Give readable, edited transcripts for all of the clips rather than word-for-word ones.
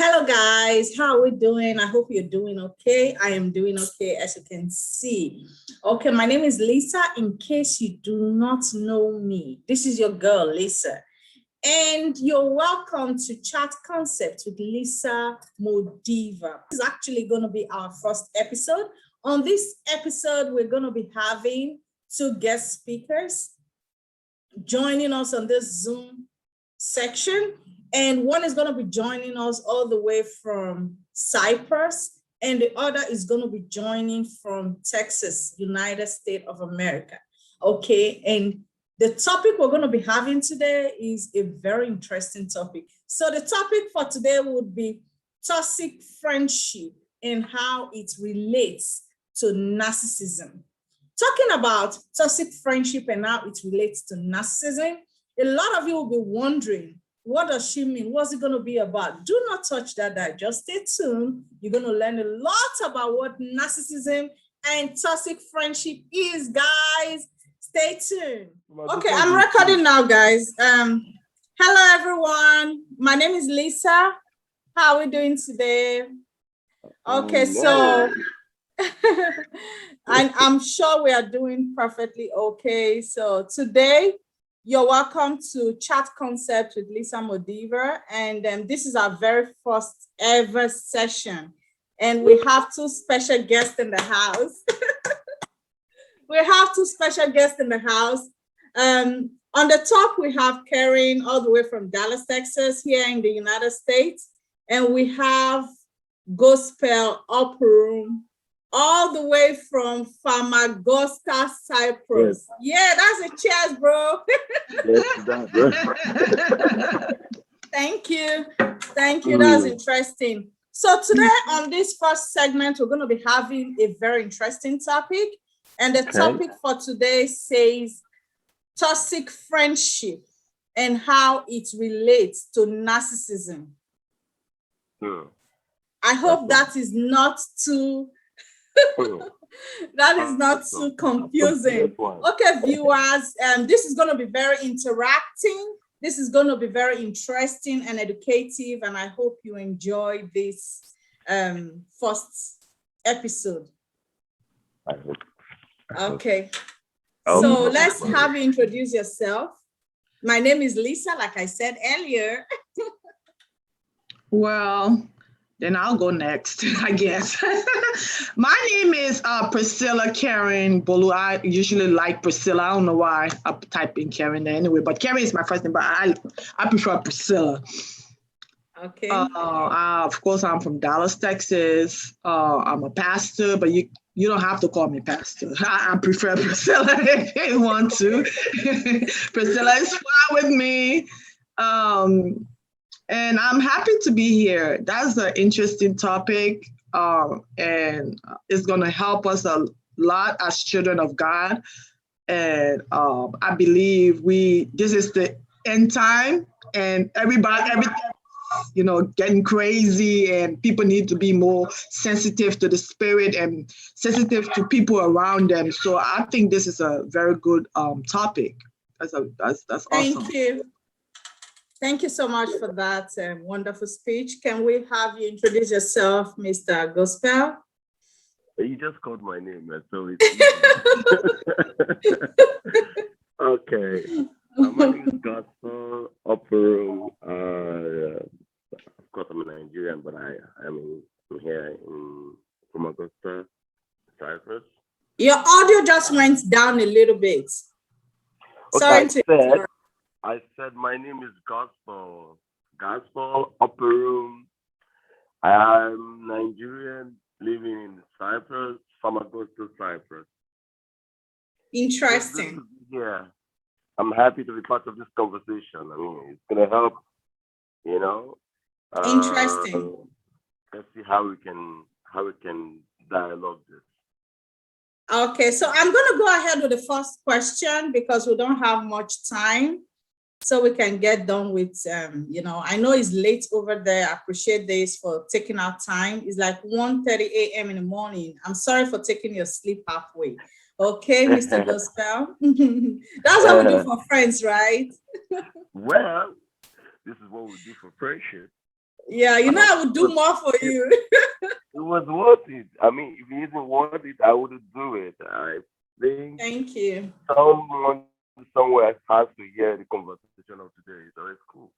Hello guys, how are we doing? I hope you're doing okay. I am doing okay, as you can see. Okay, my name is Lisa. In case you do not know me, this is your girl, Lisa. And you're welcome to Chat Concept with Lisa Modiva. This is actually going to be our first episode. On this episode, we're going to be having two guest speakers joining us on this Zoom section. And one is going to be joining us all the way from Cyprus, and the other is going to be joining from Texas, United States of America. Okay, and the topic we're going to be having today is a very interesting topic. So the topic for today would be toxic friendship and how it relates to narcissism. Talking about toxic friendship and how it relates to narcissism, a lot of you will be wondering, what does she mean? What's it going to be about? Do not touch that. Just stay tuned. You're going to learn a lot about what narcissism and toxic friendship is, guys. Stay tuned. Okay, I'm recording now, guys. Hello, everyone. My name is Lisa. How are we doing today? Okay, so I'm sure we are doing perfectly okay. So today, you're welcome to Chat Concept with Lisa Modiva, and this is our very first ever session. And we have two special guests in the house. We have two special guests in the house. On the top, we have Karen all the way from Dallas, Texas, here in the United States. And we have Gospel Upper Room all the way from Famagusta, Cyprus. Yes. Yeah, that's a cheers, bro. Yes, Thank you. Thank you. That's interesting. So today on this first segment, we're going to be having a very interesting topic. And the topic for today says toxic friendship and how it relates to narcissism. I hope that is not too that is not too confusing. Okay, viewers, this is going to be very interacting. This is going to be very interesting and educative, and I hope you enjoy this first episode. Okay, so let's have you introduce yourself. My name is Lisa, like I said earlier. Well, then I'll go next, I guess. My name is Priscilla Karen Bolu. I usually like Priscilla. I don't know why I type in Karen there anyway, but Karen is my first name, but I prefer Priscilla. Okay. Of course, I'm from Dallas, Texas. I'm a pastor, but you don't have to call me pastor. I prefer Priscilla if you want to. Priscilla is fine with me. And I'm happy to be here. That's an interesting topic, and it's going to help us a lot as children of God. And I believe this is the end time, and everything, getting crazy, and people need to be more sensitive to the spirit and sensitive to people around them. So I think this is a very good topic. That's awesome. Thank you. Thank you so much for that wonderful speech. Can we have you introduce yourself, Mr. Gospel? You just called my name, so it's okay. My name is Gospel Upper Room. Of course, I'm a Nigerian, but I'm here from Augusta, Cyprus. Your audio just went down a little bit. Okay, sorry I said my name is Gospel Upper Room. I'm Nigerian, living in Cyprus, Famagusta, Cyprus. Interesting. Yeah, I'm happy to be part of this conversation. I mean, it's gonna help, Interesting. Let's see how we can dialogue this. Okay, so I'm gonna go ahead with the first question because we don't have much time. So we can get done with, I know it's late over there. I appreciate this for taking our time. It's like 1:30 a.m. in the morning. I'm sorry for taking your sleep halfway. Okay, Mr. Gospel. That's what we do for friends, right? Well, this is what we do for friendship. Yeah, you know, I would do more for you. It was worth it. I mean, if it isn't worth it, I wouldn't do it. I think Thank you. someone somewhere has to hear the conversation of today, so it's cool.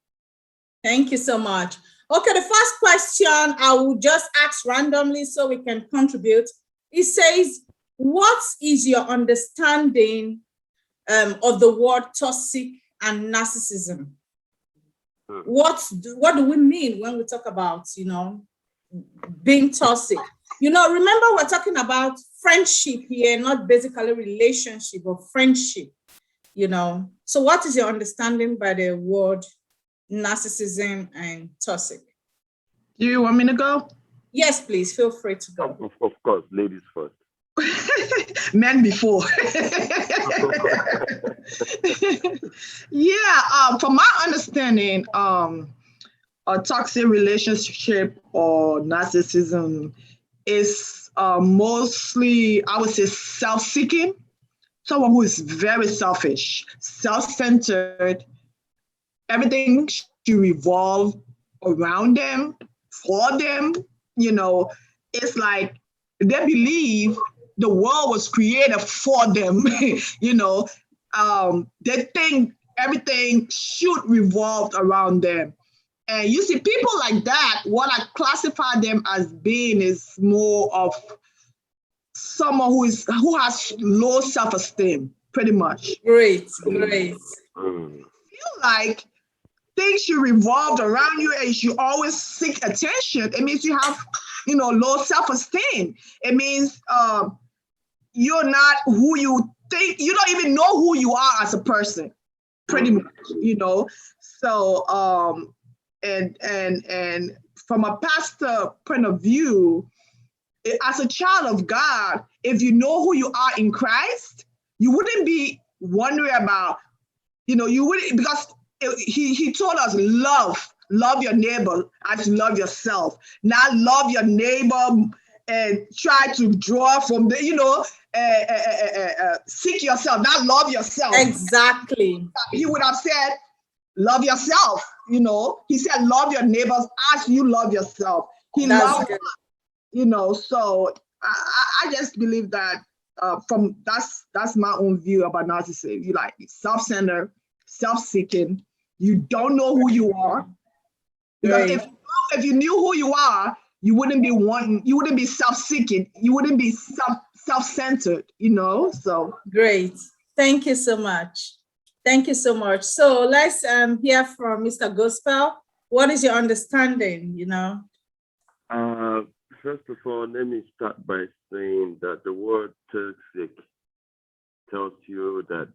Thank you so much. Okay, the first question I will just ask randomly so we can contribute. It says, what is your understanding of the word toxic and narcissism? What do we mean when we talk about, being toxic? Remember, we're talking about friendship here, not basically relationship, but friendship, So what is your understanding by the word narcissism and toxic? Do you want me to go? Yes, please, feel free to go. Of course, ladies first. Men before. Yeah, from my understanding, a toxic relationship or narcissism is mostly, I would say, self-seeking. Someone who is very selfish, self-centered. Everything should revolve around them, for them. It's like they believe the world was created for them. They think everything should revolve around them. And you see, people like that, what I classify them as being is more of someone who has low self-esteem, pretty much. Great. Feel like things should revolve around you and you should always seek attention. It means you have, low self-esteem. It means you're not who you think. You don't even know who you are as a person, pretty much. So and from a pastor point of view, as a child of God, if you know who you are in Christ, you wouldn't be wondering about, you wouldn't, because he told us love your neighbor as you love yourself. Not love your neighbor and try to draw from the, seek yourself, not love yourself. Exactly. He would have said, love yourself. He said, love your neighbors as you love yourself. He loved us, so I just believe that that's my own view about narcissism. You like self-centered, self-seeking. You don't know who you are. Because if you knew who you are, you wouldn't be self-seeking, you wouldn't be self-centered, so. Great. Thank you so much. So let's hear from Mr. Gospel. What is your understanding, First of all, let me start by saying that the word toxic tells you that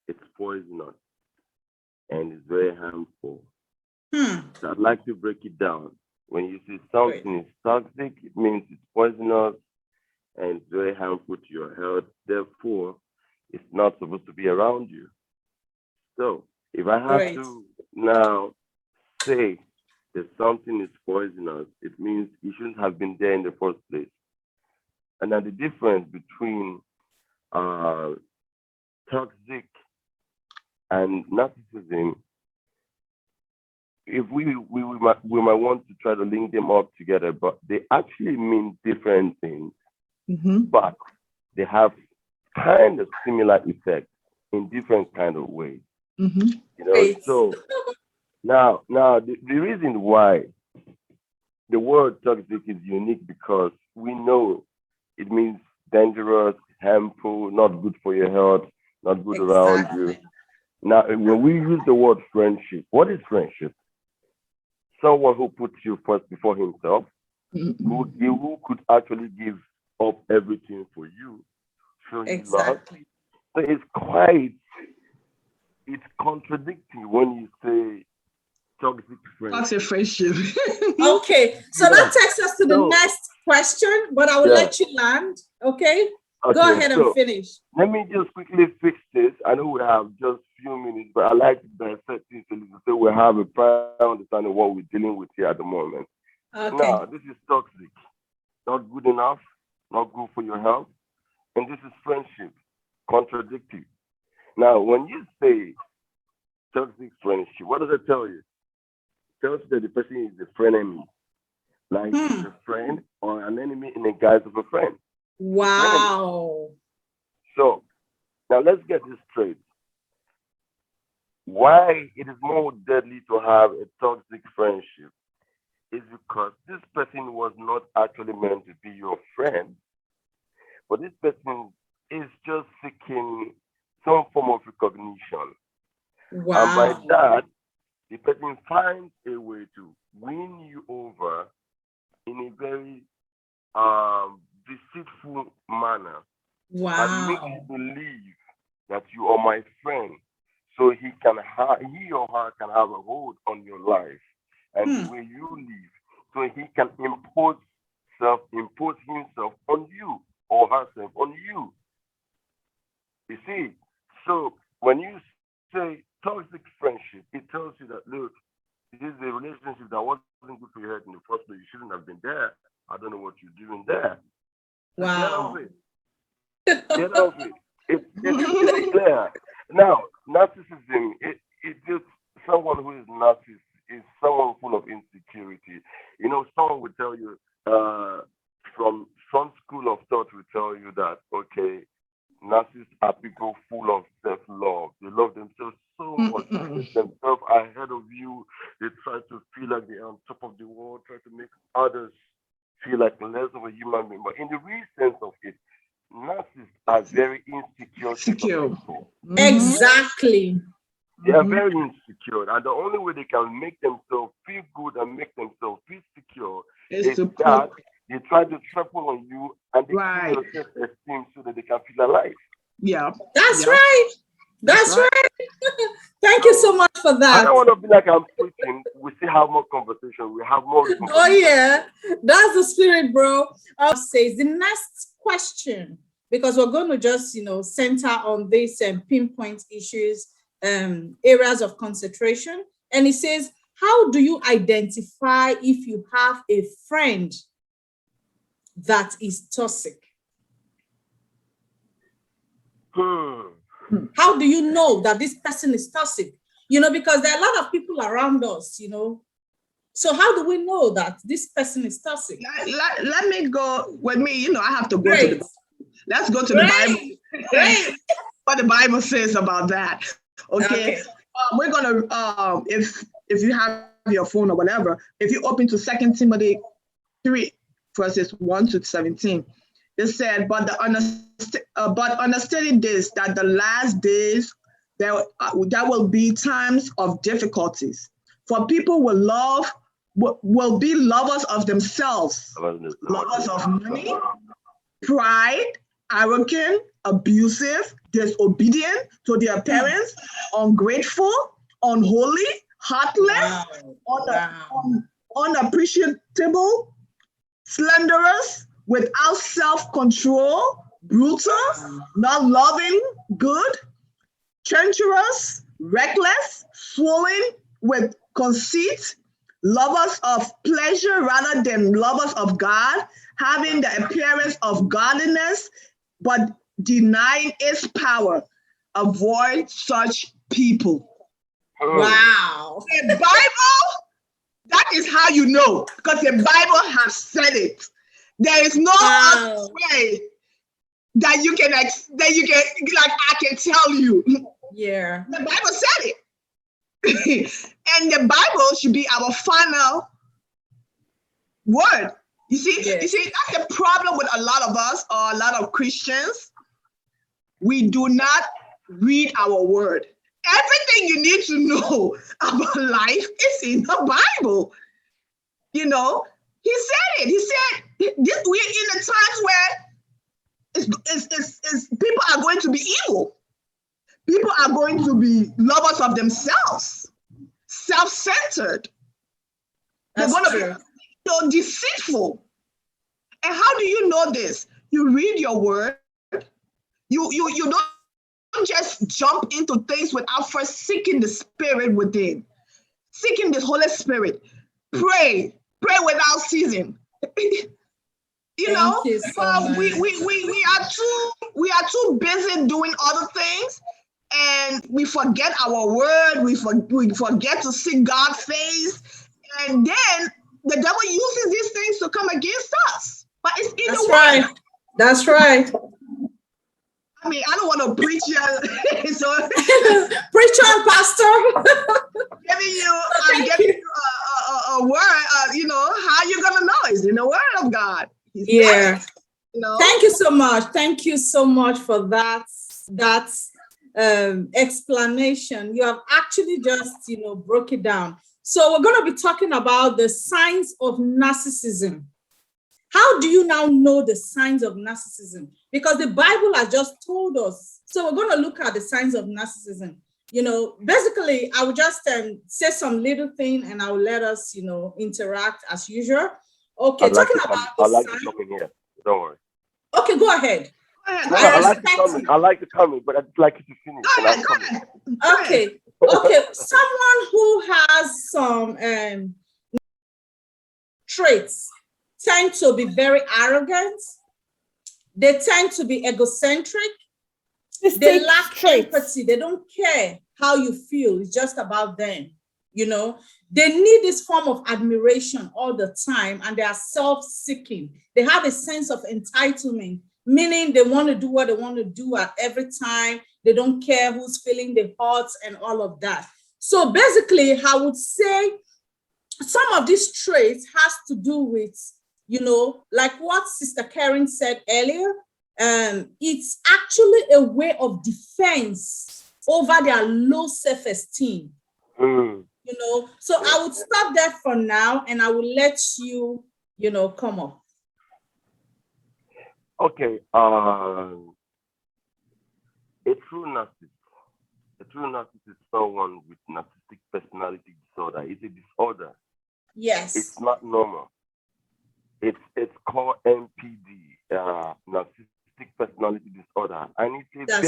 it's poisonous and it's very harmful. So I'd like to break it down. When you say something is toxic, it means it's poisonous and it's very harmful to your health. Therefore, it's not supposed to be around you. So if I have to now say that something is poisonous, it means it shouldn't have been there in the first place. And now the difference between toxic and narcissism, if we might want to try to link them up together, but they actually mean different things, but they have kind of similar effects in different kind of ways. So now the reason why the word toxic is unique because we know it means dangerous, harmful, not good for your health, not good around you. Now, when we use the word friendship, what is friendship? Someone who puts you first before himself, who could actually give up everything for you, show you love. So it's contradicting when you say toxic friendship. Toxic friendship. Okay, so that takes us to the next question, but I will let you land. Okay, go ahead and finish. Let me just quickly fix this. I know we have just a few minutes, but I like to dissect things a little so we have a prior understanding of what we're dealing with here at the moment. Okay. Now, this is toxic. Not good enough, not good for your health. And this is friendship, contradictory. Now, when you say toxic friendship, what does it tell you? tells you that the person is a frenemy. Like he's a friend or an enemy in the guise of a friend. Wow. So now let's get this straight. Why it is more deadly to have a toxic friendship is because this person was not actually meant to be your friend, but this person is just seeking some form of recognition. Wow. And by that, the person finds a way to win you over in a very deceitful manner and make you believe that you are my friend, so he or her can have a hold on your life and the way you live, so he can impose himself on you or herself on you. You see, so when you say toxic friendship, it tells you that, look, this is a relationship that wasn't good for your head in the first place. You shouldn't have been there. I don't know what you're doing there. Wow. Get off it. It's clear. Now, narcissism, it just someone who is narcissist is someone full of insecurity. You know, someone would tell you from some school of thought will tell you that, okay, narcissists are people full of self-love. They love themselves so much. They put themselves ahead of you. They try to feel like they're on top of the world, try to make others feel like less of a human being. But in the real sense of it, narcissists are very insecure people. Exactly. They are very insecure, and the only way they can make themselves feel good and make themselves feel secure is that they try to trample on you and they kill your self-esteem so that they can feel alive. Yeah. That's right. That's right. Thank you so much for that. I don't want to be like I'm preaching. We still have more conversation. We have more conversation. Oh, yeah. That's the spirit, bro. Says the next question, because we're going to just, center on this and pinpoint issues, areas of concentration. And it says, how do you identify if you have a friend that is toxic? How do you know that this person is toxic? Because there are a lot of people around us, So how do we know that this person is toxic? Let me go with me. I have to go to the Bible. Let's go to the Bible. Great. What the Bible says about that. Okay. We're gonna if you have your phone or whatever, if you open to 2 Timothy 3 verses 1 to 17, it said, but understanding this, that the last days there will be times of difficulties, for people will be lovers of themselves, lovers of money, pride, arrogant, abusive, disobedient to their parents, ungrateful, unholy, heartless, unappreciable, slanderous, without self-control, brutal, not loving good, treacherous, reckless, swollen with conceit, lovers of pleasure rather than lovers of God, having the appearance of godliness, but denying its power. Avoid such people. Wow. The Bible, that is how you know, because the Bible has said it. There is no other way that you can like I can tell you. Yeah. The Bible said it. And the Bible should be our final word. You see, that's the problem with a lot of us or a lot of Christians. We do not read our word. Everything you need to know about life is in the Bible. He said it. He said we're in the times where people are going to be evil. People are going to be lovers of themselves, self-centered. They're going to be so deceitful. And how do you know this? You read your word. You don't just jump into things without first seeking the Spirit within, seeking the Holy Spirit. Pray without ceasing. So we are too busy doing other things, and we forget our word. We forget to seek God's face, And then the devil uses these things to come against us. But it's in That's the right. word. That's right. I mean, I don't want to preach here. So Preacher and pastor. I'm giving you a word, how you gonna know? It's in the word of God. Yeah. You Thank you so much. Thank you so much for that explanation. You have actually just, broke it down. So we're going to be talking about the signs of narcissism. How do you now know the signs of narcissism? Because the Bible has just told us. So we're going to look at the signs of narcissism. Basically, I will just say some little thing and I will let us, interact as usual. Okay, talking about I like to come in here. Don't worry. Okay, go ahead. I like to come in, but I'd like you to finish. Go ahead. Okay. Someone who has some traits tend to be very arrogant. They tend to be egocentric. They lack empathy. They don't care how you feel. It's just about them. They need this form of admiration all the time, and they are self-seeking. They have a sense of entitlement, meaning they want to do what they want to do at every time. They don't care who's feeling the hurts and all of that. So basically, I would say some of these traits has to do with, like what Sister Karen said earlier. It's actually a way of defense over their low self-esteem. So I would stop there for now, and I will let you, come up. Okay. A true narcissist is someone with narcissistic personality disorder. It's a disorder. Yes. It's not normal. It's called NPD, narcissistic personality disorder, and it's a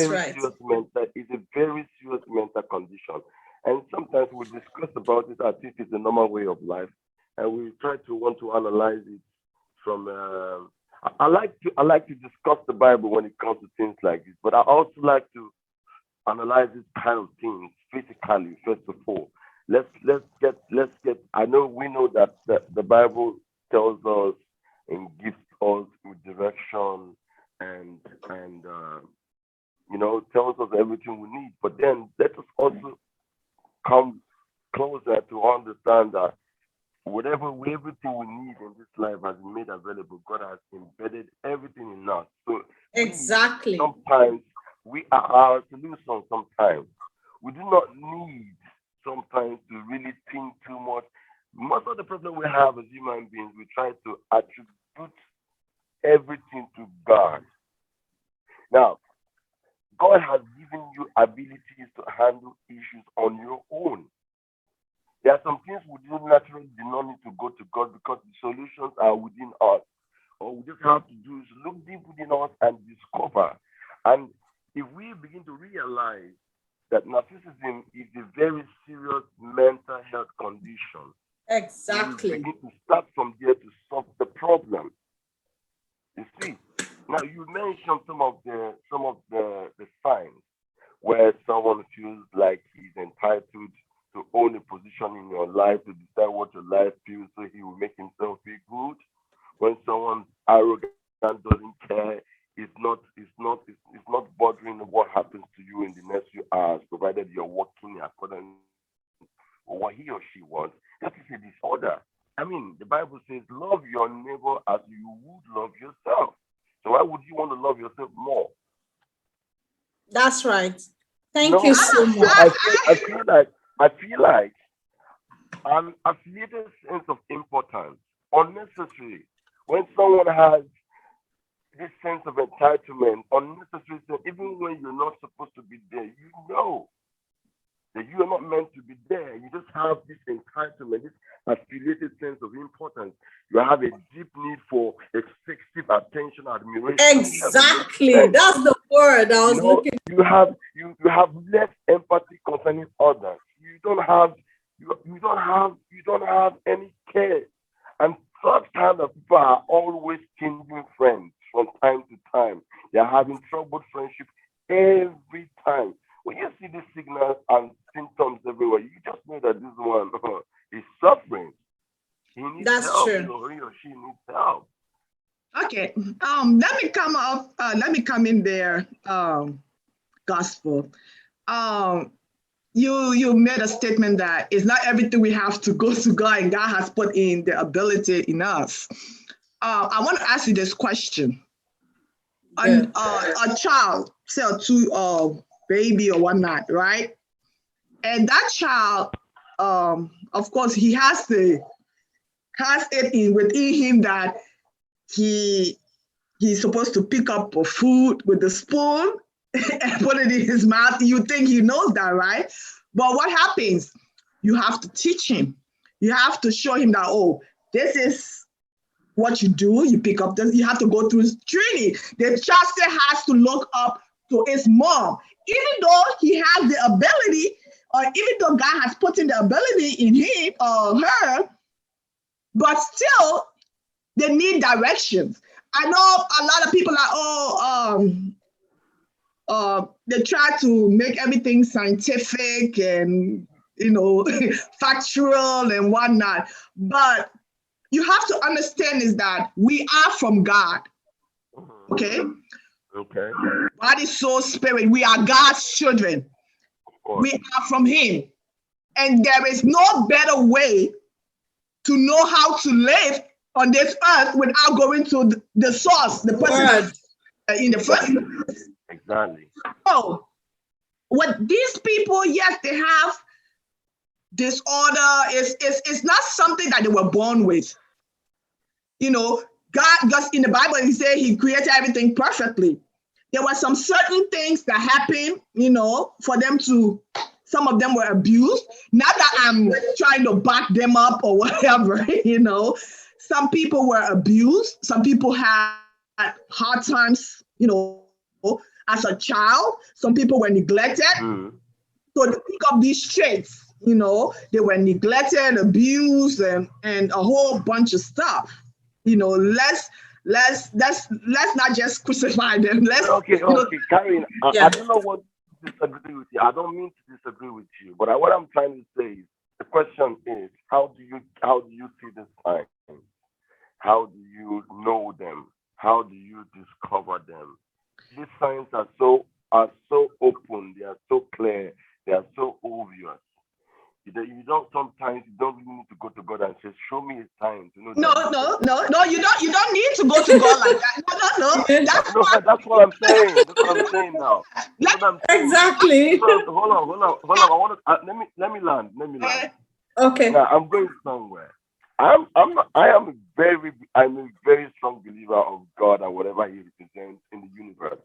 very serious mental condition. And sometimes we discuss about it as if it's a normal way of life, and we want to analyze it from. I like to discuss the Bible when it comes to things like this, but I also like to analyze this kind of things physically. First of all, let's get. We know that the Bible tells us and gives us direction and tells us everything we need. But then let us also come closer to understand that everything we need in this life has been made available. God has embedded everything in us. So exactly. Sometimes we are our solution. Sometimes we do not need sometimes to really think too much. Most of the problem we have as human beings, we try to attribute everything to God. Now, God has given you abilities to handle issues on your own. There are some things we naturally do not need to go to God because the solutions are within us. All we just have to do is look deep within us and discover. And if we begin to realize that narcissism is a very serious mental health condition, exactly, we begin to start from there to solve the problem. You see, now you mentioned some of the signs where someone feels like he's entitled to own a position in your life, to decide what your life feels, so he will make himself feel good. When someone's arrogant, doesn't care, it's not bothering what happens to you in the next few hours, provided you're working according to what he or she wants. That is a disorder. I mean, the Bible says, love your neighbor as you would love yourself. So why would you want to love yourself more? That's right. Thank you so much. I feel like an affiliated sense of importance, unnecessary. When someone has this sense of entitlement, unnecessary, even when you're not supposed to be there, you know that you are not meant to be there. You just have this entitlement, this affiliated sense of importance. You have a deep need for excessive attention, admiration. Exactly. That's the word I was looking for. You have less empathy concerning others. You don't have any care. And such kind of people are always changing friends from time to time. They're having troubled friendship every time. When you see these signals and symptoms everywhere, you just know that this one is suffering. He needs That's help. true. He or she needs help. Okay. Let me come up. Let me come in there. Gospel. You made a statement that it's not everything we have to go to God, and God has put in the ability in us. I want to ask you this question. A child, say a two baby or whatnot, right? And that child, of course, he has it within him that he's supposed to pick up a food with the spoon and put it in his mouth. You think he knows that, right? But what happens? You have to teach him. You have to show him that, oh, this is what you do. You pick up this. You have to go through training. The child still has to look up to his mom, even though he has the ability, or even though God has put in the ability in him or her, but still they need directions. I know a lot of people are, they try to make everything scientific and, factual and whatnot. But you have to understand is that we are from God. Okay? Okay. Body, soul, spirit. We are God's children. We are from him. And there is no better way to know how to live on this earth without going to the source, the person in the first place. Exactly. So, what these people, yes, they have disorder. It's not something that they were born with. God, because in the Bible, he said he created everything perfectly. There were some certain things that happened, for them to, some of them were abused. Not that I'm trying to back them up or whatever, Some people were abused. Some people had hard times, as a child. Some people were neglected. So to pick up these traits, they were neglected, abused, and a whole bunch of stuff. Let's not just crucify them. Okay, Karen. I don't know what to disagree with you. I don't mean to disagree with you, but what I'm trying to say is the question is how do you see the signs? How do you know them? How do you discover them? These signs are so open. They are so clear. They are so obvious. You don't really need to go to God and say, show me a sign to know. No, you don't need to go to God like that. No. That's what I'm saying. That's what I'm saying now. That's what I'm saying. Exactly. Hold on. Let me land. Okay. Now I'm going somewhere. I'm a very strong believer of God and whatever he represents in the universe.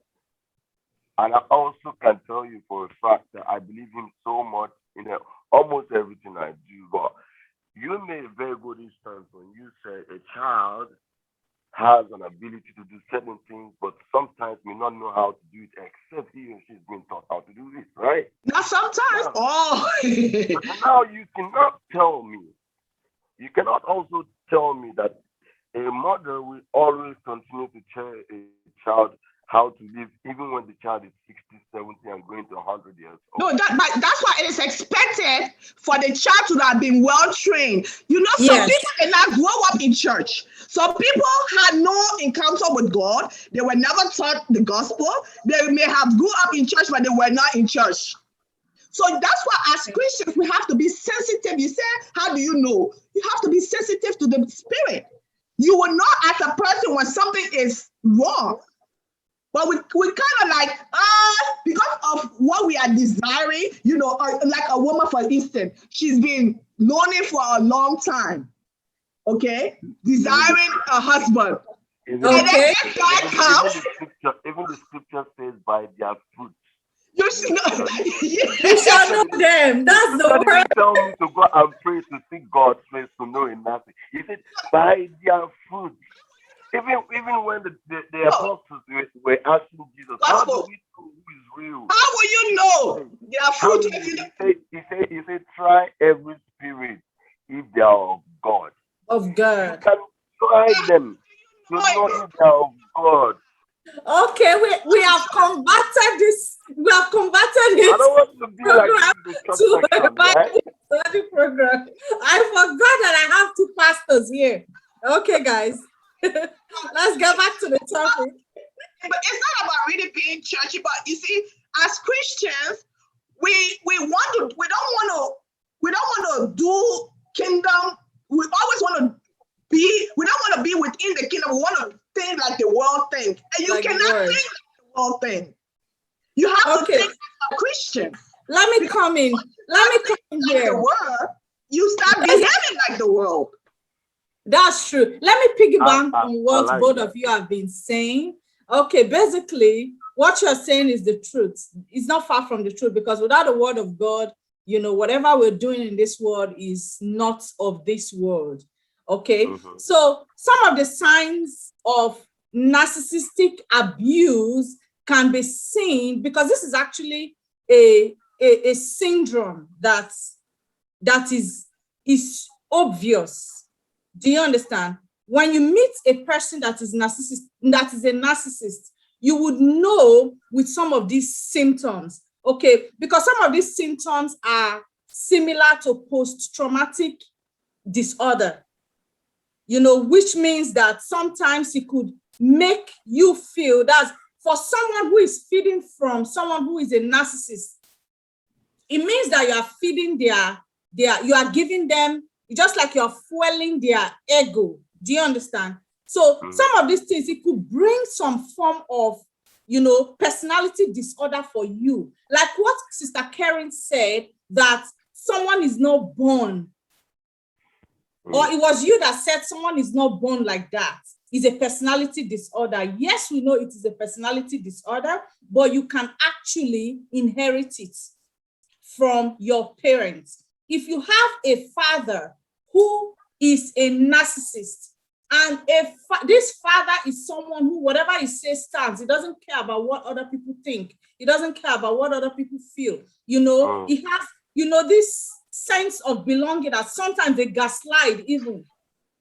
And I also can tell you for a fact that I believe him so much in almost everything I do. But you made a very good instance when you said a child has an ability to do certain things, but sometimes may not know how to do it except he or she's been taught how to do it, right? Not sometimes. Now you cannot tell me. You cannot also tell me that a mother will always continue to tell a child how to live, even when the child is 60, 70, and going to 100 years old. No, that's why it is expected for the child to have been well trained. Some people did not grow up in church. Some people had no encounter with God. They were never taught the gospel. They may have grew up in church, but they were not in church. So that's why as Christians, we have to be sensitive. You say, how do you know? You have to be sensitive to the spirit. You will know as a person when something is wrong. But we kind of like, because of what we are desiring, like a woman, for instance, she's been lonely for a long time, okay? Desiring a husband. Even the scripture says by their fruits. You should know. You shall know them. That's the word. He tell me to go and pray to seek God's face to know in nothing. He said, by their fruits. Even when the apostles were asking Jesus, how do we know who is real? How will you know their fruit? He said, try every spirit if they are of God. Of God. You can try them to know if they are of God. Okay, we have converted this. We have converted I it don't want to be like program this in the to short a section, right? Bible study program. I forgot that I have two pastors here. Okay, guys, let's get back to the topic. But it's not about really being churchy, but you see, as Christians, we don't want to do kingdom. We always want to be, we don't want to be within the kingdom. We want to think like the world think. And you Like the cannot think word. like the world think. You have to Okay. think like a Christian. Let me come in. Let me come in Like the here. world, you start behaving like the world. That's true. Let me piggyback on what like both that. of you have been saying. Okay, basically, what you're saying is the truth. It's not far from the truth, because without the word of God, you know, whatever we're doing in this world is not of this world. Okay, so some of the signs of narcissistic abuse can be seen, because this is actually a syndrome that is obvious. Do you understand? When you meet a person that is a narcissist, you would know with some of these symptoms, okay? Because some of these symptoms are similar to post-traumatic disorder, you know, which means that sometimes it could make you feel that for someone who is feeding from someone who is a narcissist, it means that you are feeding you are giving them, just like you're fueling their ego. Do you understand? So some of these things, it could bring some form of, you know, personality disorder for you. Like what Sister Karen said, that someone is not born, or it was you that said someone is not born like that. It's a personality disorder. Yes, we know it is a personality disorder, but you can actually inherit it from your parents. If you have a father who is a narcissist, and this father is someone who, whatever he says stands, he doesn't care about what other people think. He doesn't care about what other people feel. You know, he has, you know, this sense of belonging that sometimes they gaslight even.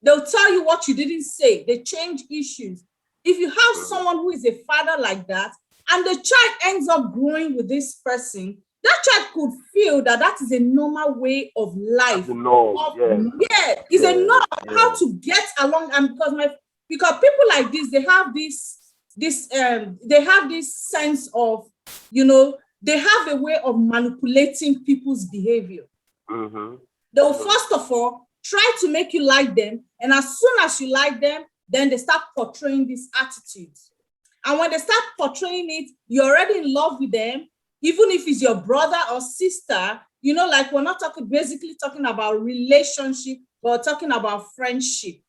They'll tell you what you didn't say. They change issues. If you have someone who is a father like that, and the child ends up growing with this person, that child could feel that that is a normal way of life. It's a norm how to get along. And because people like this, they have this sense of, you know, they have a way of manipulating people's behavior. They'll first of all try to make you like them, and as soon as you like them, then they start portraying these attitudes. And when they start portraying it, you're already in love with them, even if it's your brother or sister. You know, like we're not basically talking about relationship, but talking about friendship.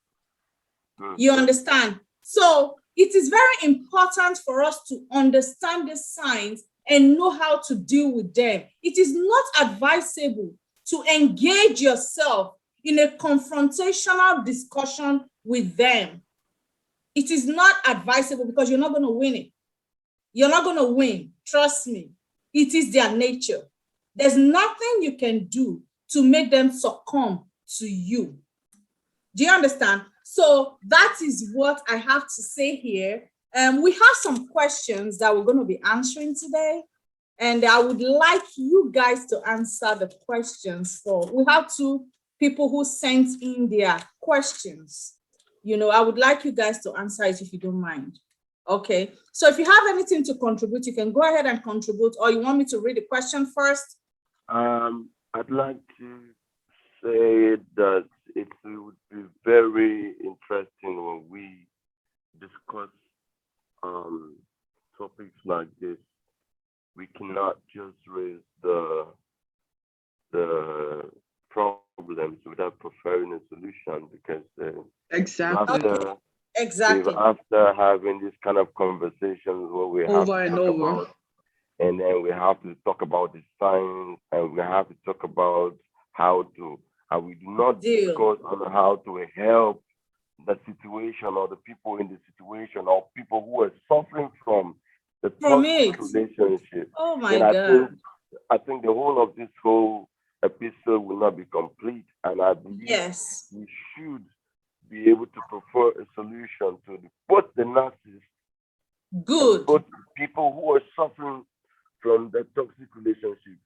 You understand? So it is very important for us to understand the signs and know how to deal with them. It is not advisable to engage yourself in a confrontational discussion with them. It is not advisable, because you're not going to win it. You're not going to win. Trust me. It is their nature. There's nothing you can do to make them succumb to you. Do you understand? So that is what I have to say here. We have some questions that we're going to be answering today, and I would like you guys to answer the questions. We have two people who sent in their questions. You know, I would like you guys to answer it if you don't mind. Okay, so if you have anything to contribute, you can go ahead and contribute, or you want me to read the question first? I'd like to say that it would be very interesting when we discuss topics like this. We cannot just raise the problems without preferring a solution, because Exactly. After having this kind of conversations where we have over and over, and then we have to talk about the signs, and we have to talk about how we do not discuss on how to help the situation or the people in the situation or people who are suffering from the toxic relationship. Oh my God. I think the whole of this whole episode will not be complete, and I believe we should be able to prefer a solution to both the narcissist Good. Both people who are suffering from the toxic relationship.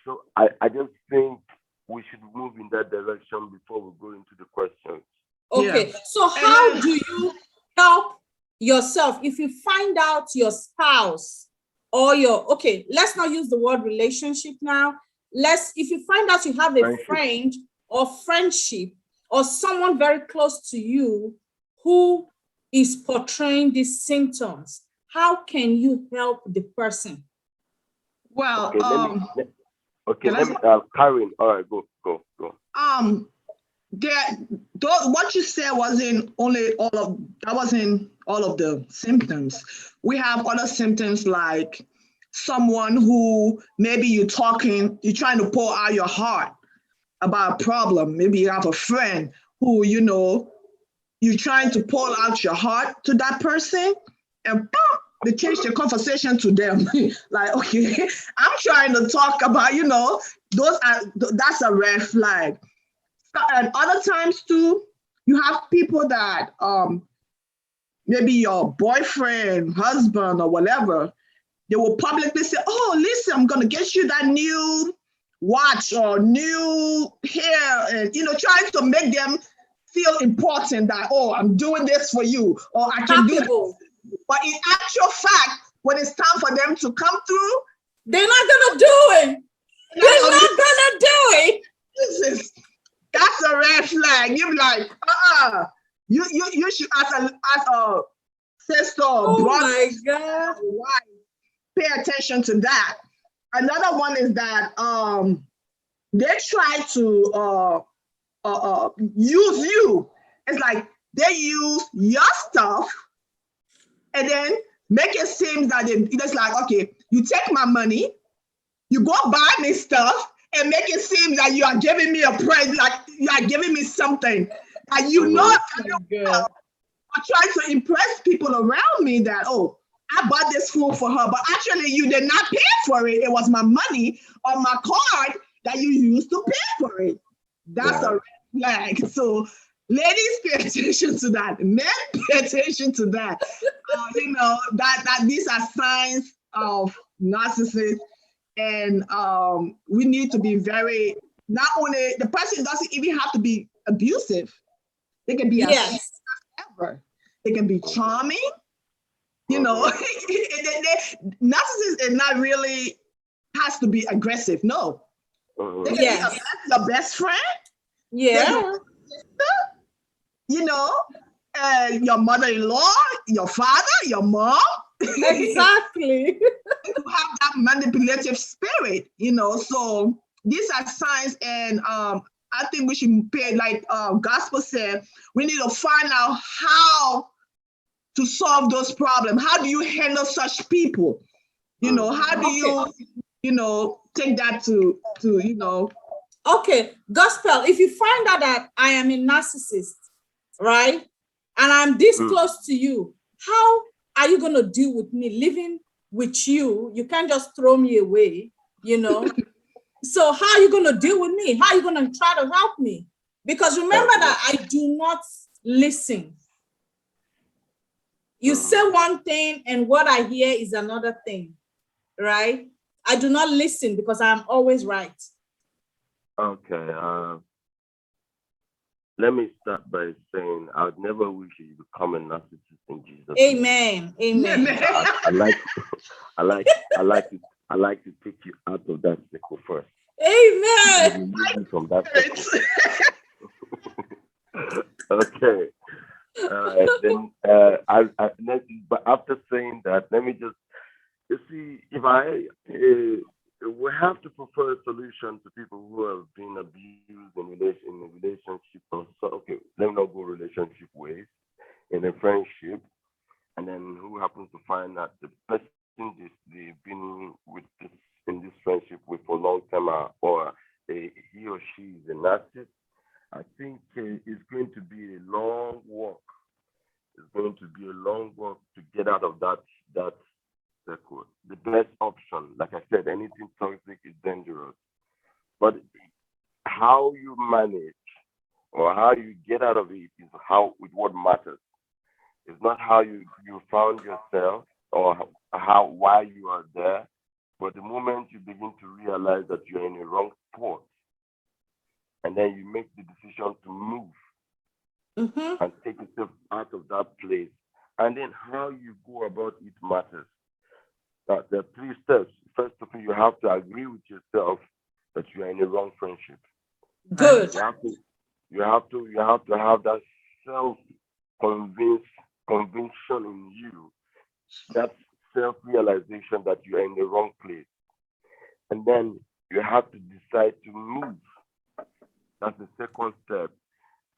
So I just think we should move in that direction before we go into the questions. Okay, Yeah. so how do you help yourself if you find out your spouse or okay, let's not use the word relationship now. If you find out you have a friend or friendship or someone very close to you who is portraying these symptoms, how can you help the person? Well, Karen, all right, go. What you said wasn't all of the symptoms. We have other symptoms like someone who maybe you're trying to pour out your heart about a problem. Maybe you have a friend who, you're trying to pour out your heart to that person, and boom, they change the conversation to them. Like, okay, I'm trying to talk about, that's a red flag. And other times too, you have people that maybe your boyfriend, husband, or whatever, they will publicly say, "Oh, listen, I'm gonna get you that new watch or new hair," and trying to make them feel important that, "Oh, I'm doing this for you," or "I can do this." But in actual fact, when it's time for them to come through, they're not gonna do it. They're not gonna do it. That's a red flag. You're like, you should, as a sister or brother, my God, wife, pay attention to that. Another one is that they try to use you. It's like they use your stuff and then make it seem that it's like, okay, you take my money, you go buy me stuff, and make it seem that you are giving me a present, like you are giving me something. And I try to impress people around me that, oh, I bought this food for her, but actually you did not pay for it. It was my money or my card that you used to pay for it. That's a red flag. So ladies, pay attention to that. Men, pay attention to that. That these are signs of narcissists. And we need to be very, not only, the person doesn't even have to be abusive. They can be as ever. They can be charming. Narcissists is not really has to be aggressive. No. They can be your best friend. Yeah. Your mother-in-law, your father, your mom. Exactly. To have that manipulative spirit, so these are signs, and I think we should pay, like Gospel said, we need to find out how to solve those problems. How do you handle such people? How do you, take that to. Okay, Gospel, if you find out that I am a narcissist, right, and I'm this close to you, how are you going to deal with me living with you? You can't just throw me away, So how are you going to deal with me? How are you going to try to help me? Because remember that I do not listen. You say one thing and what I hear is another thing, right? I do not listen because I'm always right. Okay. Let me start by saying I would never wish you to become a narcissist in Jesus' Amen. name. Amen. I like to take you out of that circle first. Amen. From that circle. Okay. Then but after saying that, let me just see if we have to prefer a solution to people who have been abused in a relationship. Okay, let me not go relationship ways, in a friendship, and then who happens to find that the person they've been with in this friendship with for a long time, or he or she is a narcissist. I think it's going to be a long walk. It's going to be a long walk to get out of that circle. The best option, like I said, anything toxic is dangerous. But how you manage or how you get out of it is with what matters. It's not how you found yourself or how why you are there, but the moment you begin to realize that you're in a wrong spot, and then you make the decision to move Mm-hmm. and take yourself out of that place, and then how you go about it matters. There are three steps. First of all, you have to agree with yourself that you are in a wrong friendship. Good. You have to you have to have that self convince conviction in you, that self realization that you are in the wrong place, and then you have to decide to move. That's the second step,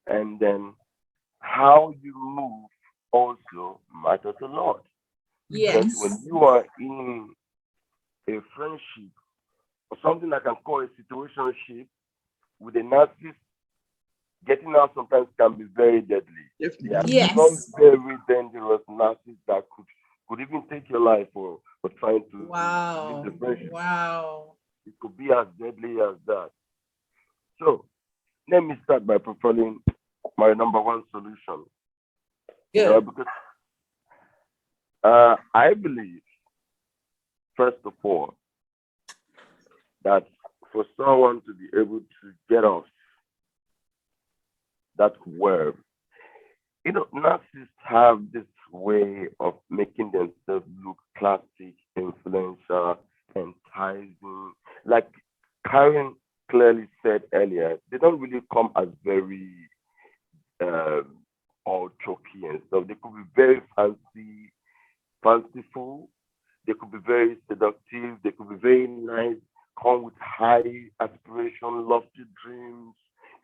and then how you move also matters a lot, because when Yes. you are in a friendship or something I can call a situationship with a narcissist, getting out sometimes can be very deadly. There are some Yes. very dangerous narcissists that could even take your life for trying to leave the Wow. friendship. Wow. It could be as deadly as that. So let me start by profiling my number one solution. Good. Because I believe, first of all, that for someone to be able to get off that web, narcissists have this way of making themselves look classic, influential, enticing. Like Karen clearly said earlier, they don't really come as very um, all choky and stuff. They could be very fanciful. They could be very seductive. They could be very nice, come with high aspiration, lofty dreams.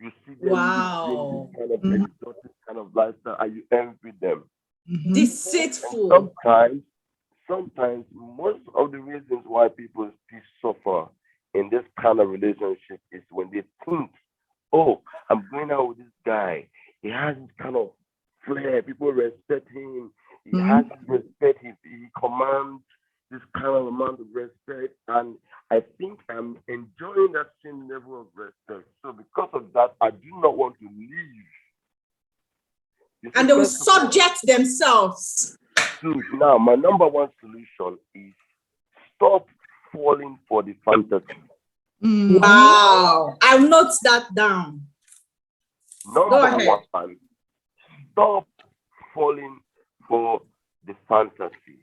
You see them living this Wow. kind of exotic kind of lifestyle, and you envy them. And Deceitful. sometimes most of the reasons why people still suffer in this kind of relationship is when they think, oh, I'm going out with this guy. He has this kind of flair. People respect him. He has this respect. He commands this kind of amount of respect. And I think I'm enjoying that same level of respect. So because of that, I do not want to leave. You see, And they will first of all, subject themselves. dude, now my number one solution is stop falling for the fantasy. Wow. I'll note that down. Go Number ahead. one, stop falling for the fantasy.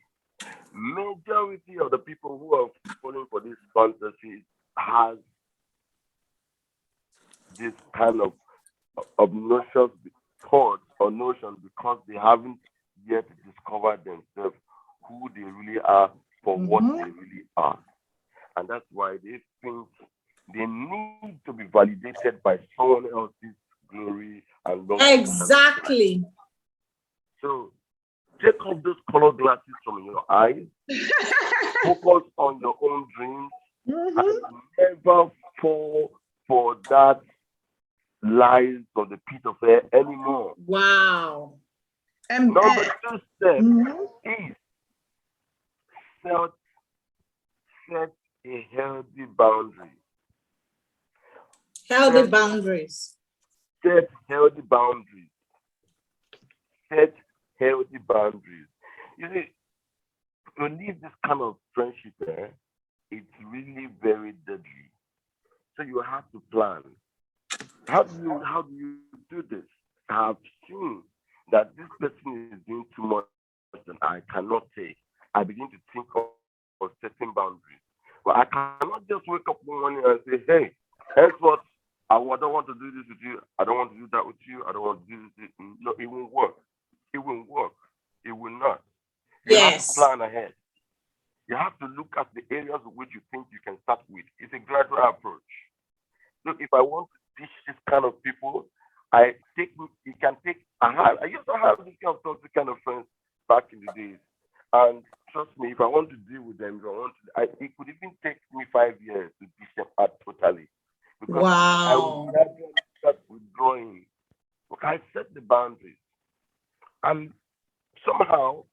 Majority of the people who are falling for this fantasy has this kind of obnoxious thoughts or notion because they haven't yet discovered themselves who they really are for what they really are. And that's why they think they need to be validated by someone else's glory and love. Exactly. So take off those color glasses from your eyes, focus on your own dreams, and never fall for that lies of the pit of hell anymore. Wow. Number two step is set, set a healthy boundary. Healthy boundaries. Set healthy boundaries. Set healthy boundaries. You see, to leave this kind of friendship, it's really very deadly. So you have to plan. How do you do this? I have seen that this person is doing too much and I cannot take. I begin to think of setting boundaries. But I cannot just wake up one morning and say, hey, henceforth, I don't want to do this with you. I don't want to do that with you. I don't want to do this. No, it won't work. It won't work. It will not. You have to Yes. plan ahead. You have to look at the areas which you think you can start with. It's a gradual approach. Look, if I want to teach this kind of people, you can take, I used to have this kind of toxic kind of friends back in the days. And trust me, if I want to deal with them, if I want to, it could even take me 5 years to teach them out totally. Because I will Wow. gradually start withdrawing. Okay, I set the boundaries. And somehow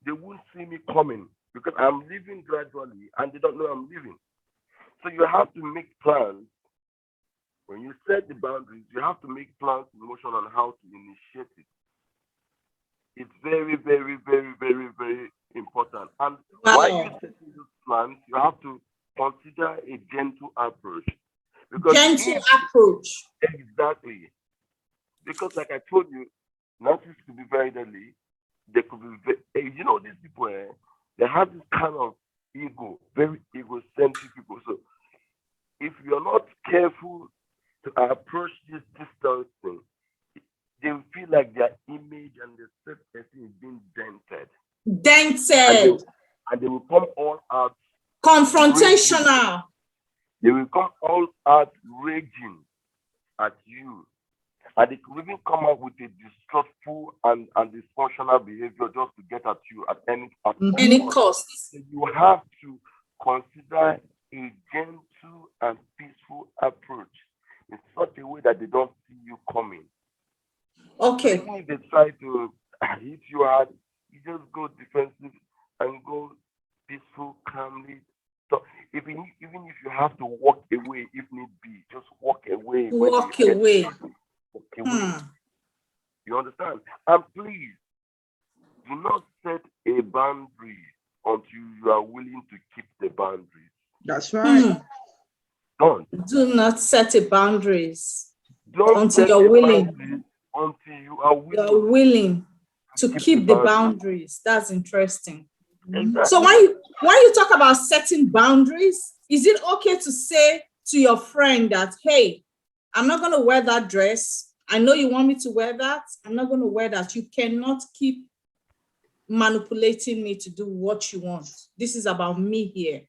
they won't see me coming because I'm leaving gradually and they don't know I'm leaving. So you have to make plans. When you set the boundaries, you have to make plans in motion on how to initiate it. It's very, very, very, very, very important. And while you Wow. setting these plans, you have to consider a gentle approach. Because Gentle approach. exactly. Because like I told you, narcissists could be very deadly. They could be, you know, these people, they have this kind of ego, very egocentric people. So if you're not careful to approach this distance thing, they will feel like their image and their self-esteem is being dented. Dented. And they will come all out Confrontational. raging. They will come all out raging at you. And they could even come up with a distrustful and dysfunctional behavior just to get at you at Any cost. So you have to consider a gentle and peaceful approach in such a way that they don't see you coming. Okay. Even if they try to hit you hard, you just go defensive and go peaceful, calmly. So even if you have to walk away, if need be, just walk away. Walk away. Walk away. You understand? And please, do not set a boundary until you are willing to keep the boundaries. That's right. Don't. Do not set a boundaries Don't until set you're a willing. boundary until you are willing. You're willing to keep the boundaries. That's interesting. Exactly. So when you talk about setting boundaries, is it okay to say to your friend that, hey, I'm not going to wear that dress. I know you want me to wear that. I'm not going to wear that. You cannot keep manipulating me to do what you want. This is about me here.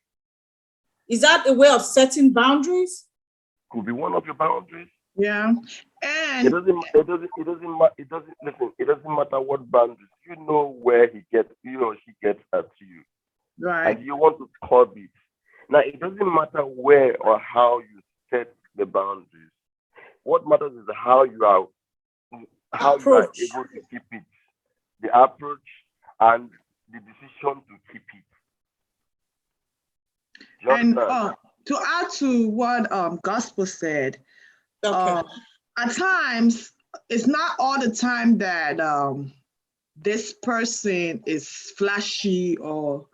Is that a way of setting boundaries? Could be one of your boundaries. Yeah. And it doesn't matter what boundaries. You know where he or she gets at you. right. And you want to curb it. Now it doesn't matter where or how you set the boundaries. What matters is how you are able to keep it. The approach and the decision to keep it. And to add to what Gospel said, at times, it's not all the time that this person is flashy or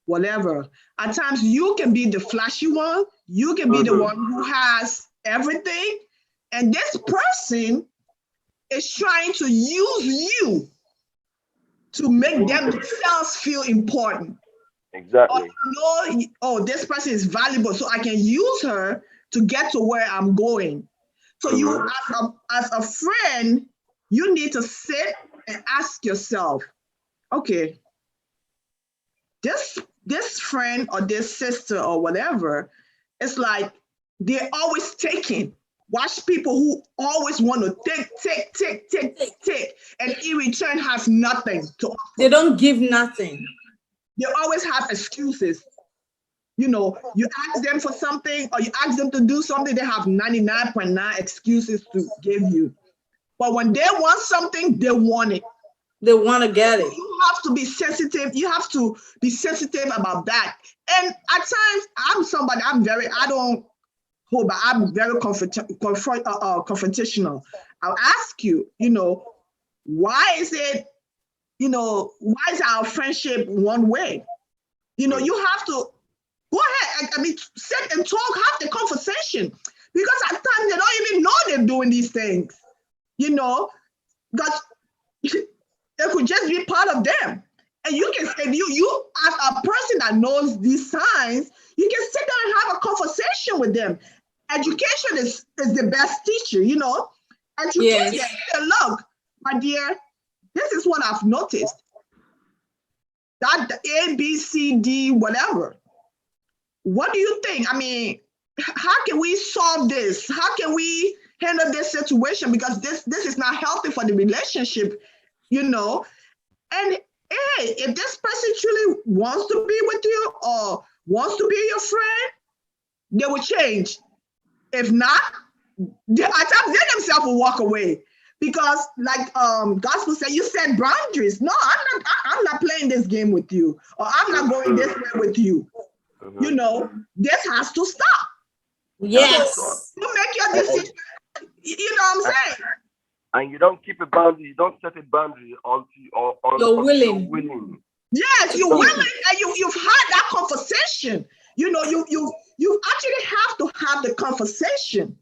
whatever. At times, you can be the flashy one. You can be the one who has everything. And this person is trying to use you to make themselves feel important. Exactly. This person is valuable, so I can use her to get to where I'm going. So you, as a friend, you need to sit and ask yourself, okay, this friend or this sister or whatever, it's like they're always taking. Watch people who always want to take, and in return have nothing to offer. They don't give nothing. They always have excuses. You know, you ask them for something or you ask them to do something, they have 99.9 excuses to give you. But when they want something, they want it. They want to get it. You have to be sensitive. You have to be sensitive about that. And at times, I'm very confrontational. I'll ask you, why is our friendship one way? You have to go ahead and sit and talk, have the conversation. Because at times they don't even know they're doing these things, because it could just be part of them. And you can say, you as a person that knows these signs, you can sit down and have a conversation with them. Education is the best teacher, Education. Yes. Look, my dear, this is what I've noticed. That A, B, C, D, whatever. What do you think? How can we solve this? How can we handle this situation? Because this is not healthy for the relationship, And hey, if this person truly wants to be with you or wants to be your friend, they will change. If not, they themselves will walk away. Because like Gospel said, you set boundaries. No, I'm not playing this game with you, or I'm not going this way with you. This has to stop. Yes. So you make your decision. You know what I'm saying? and you don't keep a boundary, you don't set a boundary until You're willing. you're willing. Yes, you're willing, and you've had that conversation. You know, you actually have to have the conversation.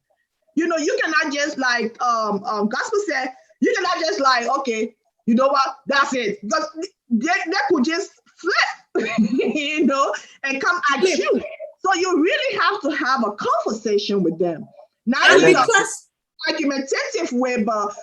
You know, you cannot just like Gospel said, you cannot just like, okay, you know what, that's it. Because they could just flip, you know, and come at you. So you really have to have a conversation with them. Not And in an because argumentative way, but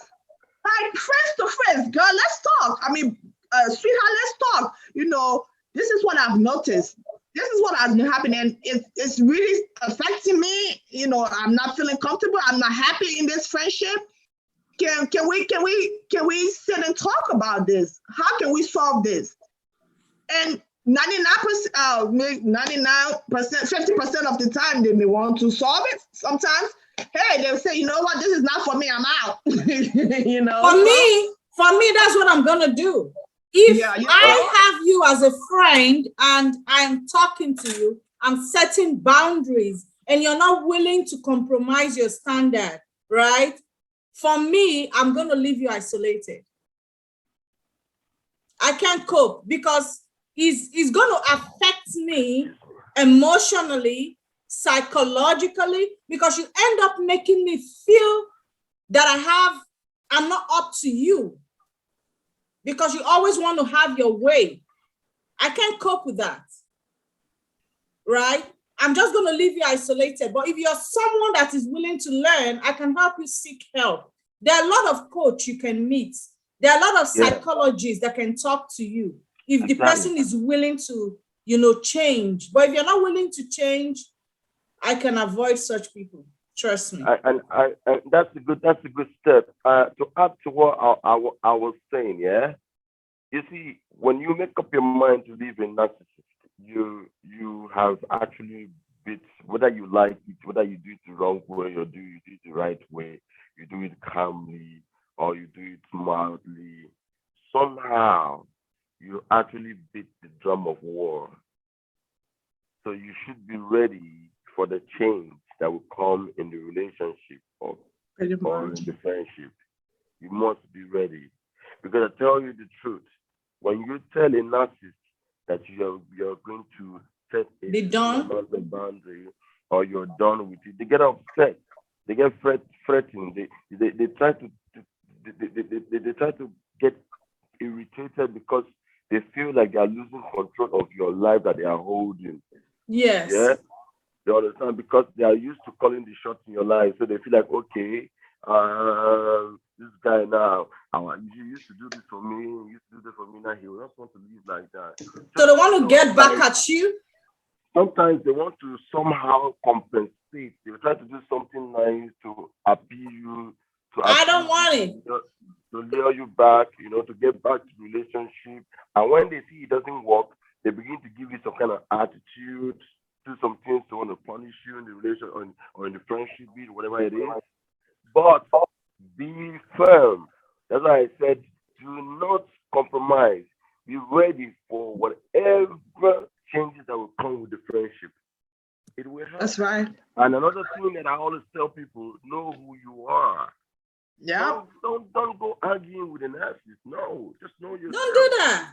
like friends to friends, girl, let's talk. I mean, sweetheart, let's talk. You know, this is what I've noticed. This is what has been happening. And it's really affecting me. You know, I'm not feeling comfortable. I'm not happy in this friendship. Can we sit and talk about this? How can we solve this? And 99%, 99%, 50% of the time they may want to solve it. Sometimes, hey, they'll say, you know what, this is not for me, I'm out. You know. For me, that's what I'm gonna do. If I have you as a friend and I'm talking to you, I'm setting boundaries, and you're not willing to compromise your standard, right? For me, I'm gonna leave you isolated. I can't cope because it's going to affect me emotionally, psychologically, because you end up making me feel that I'm not up to you because you always want to have your way. I can't cope with that, right? I'm just going to leave you isolated. But if you're someone that is willing to learn, I can help you seek help. There are a lot of coaches you can meet. There are a lot of psychologists that can talk to you if the person is willing to, you know, change. But if you're not willing to change, I can avoid such people. Trust me. And that's a good step. To add to what I was saying, yeah. You see, when you make up your mind to live in narcissist, you have actually bit, whether you like it, whether you do it the wrong way or you do it the right way, you do it calmly or you do it mildly, somehow you actually beat the drum of war. So you should be ready for the change that will come in the relationship or in the friendship. You must be ready. Because I tell you the truth, when you tell a narcissist that you're going to set a boundary or you're done with it, they get upset. They get threatened. They try to they try to get irritated because they feel like they are losing control of your life that they are holding. Yes. Yeah. You understand? Because they are used to calling the shots in your life, so they feel like, okay, this guy now, you used to do this for me, you used to do this for me, now he will not want to live like that. So they want to get back at you? Sometimes they want to somehow compensate. They will try to do something nice to appeal you. I don't want it. To lure you back, you know, to get back to the relationship. And when they see it doesn't work, they begin to give you some kind of attitude, do some things to want to punish you in the relation or in the friendship, whatever it is. But be firm. That's why I said, do not compromise. Be ready for whatever changes that will come with the friendship. It will help. That's right. And another thing that I always tell people, know who you are. Yeah. Don't go arguing with an narcissist. No, just know yourself. Don't do that.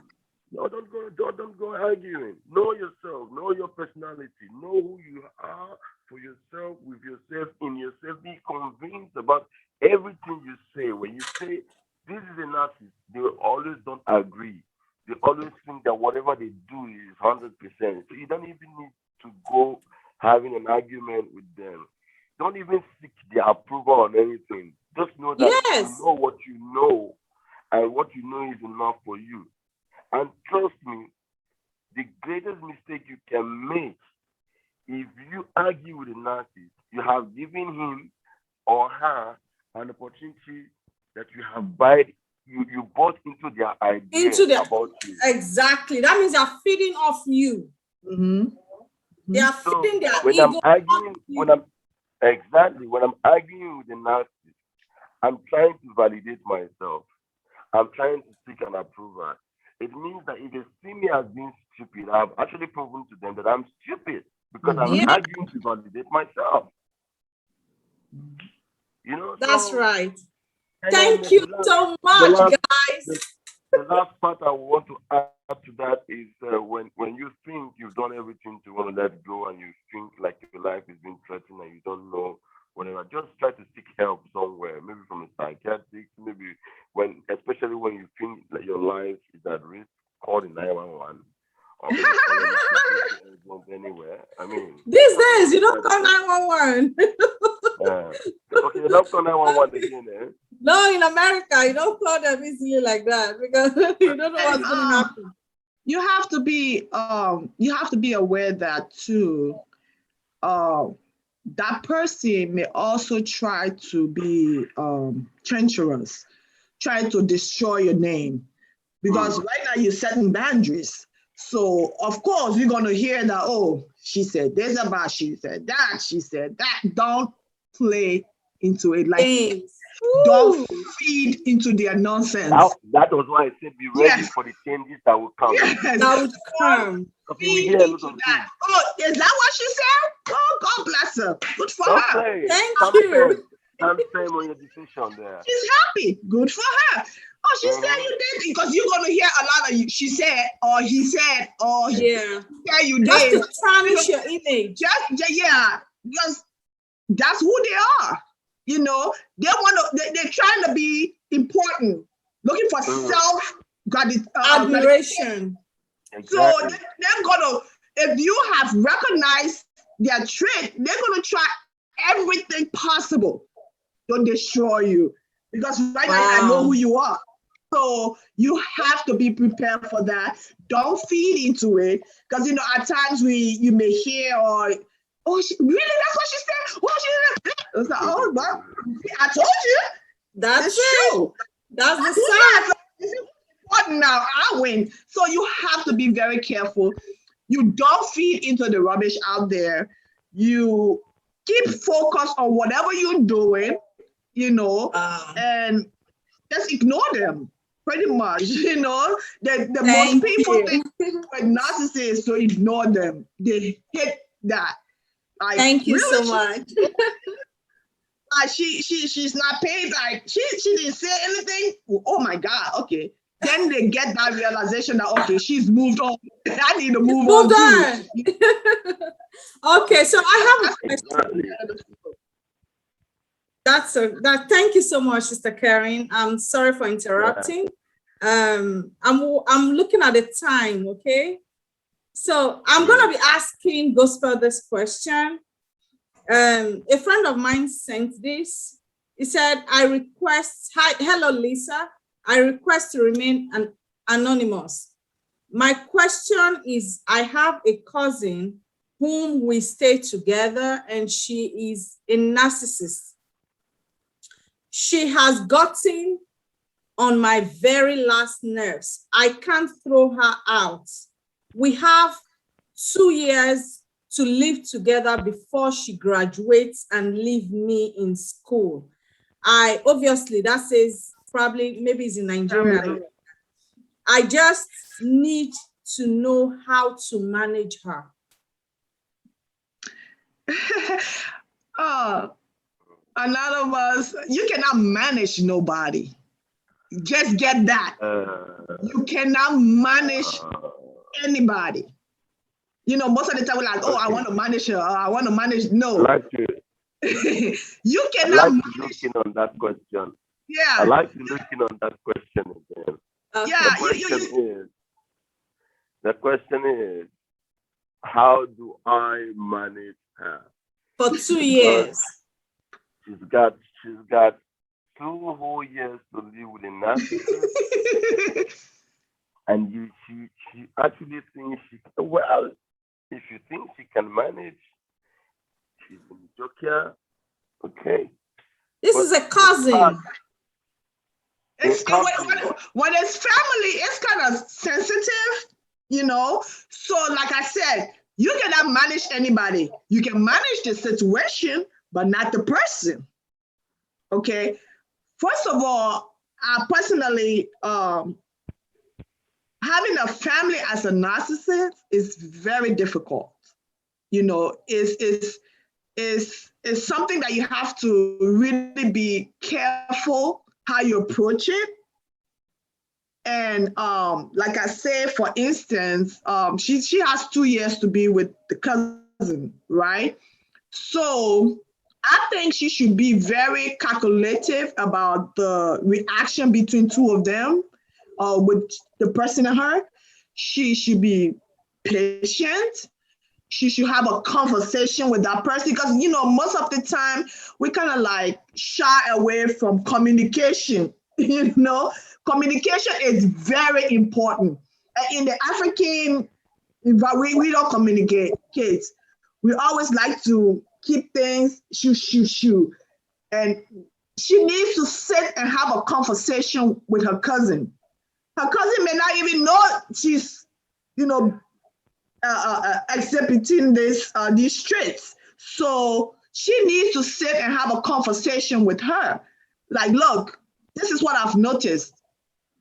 No, don't go arguing. Know yourself. Know your personality. Know who you are for yourself, with yourself, in yourself. Be convinced about everything you say. When you say this is a narcissist, they always don't agree. They always think that whatever they do is 100%. So you don't even need to go having an argument with them. Don't even seek their approval on anything. Just know that you know what you know, and what you know is enough for you. And trust me, the greatest mistake you can make, if you argue with a narcissist, you have given him or her an opportunity that you have you bought into their idea about you. Exactly. That means they're feeding off you. Mm-hmm. They are feeding their when ego. When I'm arguing with a narcissist, I'm trying to validate myself. I'm trying to seek an approval. It means that if they see me as being stupid, I've actually proven to them that I'm stupid because I'm arguing to validate myself. You know, that's right. Thank you so much, guys. The last part I want to add to that is when you think you've done everything to want to let go and you think like your life is being threatened and you don't know whatever, just try to seek help somewhere, maybe from a psychiatrist, maybe especially when you think that your life is at risk, call the 911 or maybe call anywhere. I mean, these days you don't call 911. Okay, you don't call 911 again, eh? No, in America, you don't call them easily like that because you don't know what's going to happen. You have to be aware that too. That person may also try to be treacherous, trying to destroy your name, because right now you're setting boundaries. So of course you're gonna hear that. Oh, she said this about, she said that, she said that. Don't play into it like. Don't feed into their nonsense. That was why I said be ready for the changes that will come. Yes. That would come. Feed into that. Oh, is that what she said? Oh, God bless her. Good for her. Thank you. I'm saying on your decision there. She's happy. Good for her. Oh, she said you did, because you're gonna hear a lot of she said, or he said, or yeah, you just did. to tarnish your image. Just that's who they are. You know, they're trying to be important, looking for self admiration. Exactly. So they're gonna, if you have recognized their trait, they're gonna try everything possible to destroy you. Because right now I know who you are. So you have to be prepared for that. Don't feed into it. Because at times you may hear oh, really? That's what she said? Oh, she said. It's like, oh, well, I told you. That's true. That's the sign. It's important now. I win. So you have to be very careful. You don't feed into the rubbish out there. You keep focused on whatever you're doing, and just ignore them. Pretty much, the most painful thing with narcissists is to ignore them. They hate that. Thank you so much. She's not paid. Like she didn't say anything. Oh my God. Okay. Then they get that realization that okay, she's moved on. I need to move on too. Okay, so I have a question. Thank you so much, Sister Karen. I'm sorry for interrupting. I'm looking at the time. Okay. So I'm going to be asking Gospel this question. A friend of mine sent this. He said, hello, Lisa. I request to remain anonymous. My question is, I have a cousin whom we stay together and she is a narcissist. She has gotten on my very last nerves. I can't throw her out. We have 2 years to live together before she graduates and leave me in school. Obviously that says probably maybe it's in Nigeria. I just need to know how to manage her. Anonymous, you cannot manage nobody. Just get that. You cannot manage anybody. Most of the time we're like, oh, I want to manage her. I want to manage. No. You cannot manage. Looking on that question. Yeah. I like you looking on that question again. Yeah. The question is, how do I manage her? For 2 years. She's got 2 whole years to live with a narcissist. And she actually thinks if you think she can manage, she's in Jokia, okay. This is a cousin. When it's family, it's kind of sensitive, So like I said, you cannot manage anybody. You can manage the situation, but not the person, okay? First of all, I personally, having a family as a narcissist is very difficult. Is something that you have to really be careful how you approach it. And like I said, for instance, she has 2 years to be with the cousin, right? So I think she should be very calculative about the reaction between two of them, with the person and her. She should be patient. She should have a conversation with that person because, most of the time we kind of like shy away from communication. Communication is very important. In the African, we don't communicate. Kids, we always like to keep things shoo. And she needs to sit and have a conversation with her cousin. Her cousin may not even know she's, exhibiting these traits. So she needs to sit and have a conversation with her. Like, look, this is what I've noticed.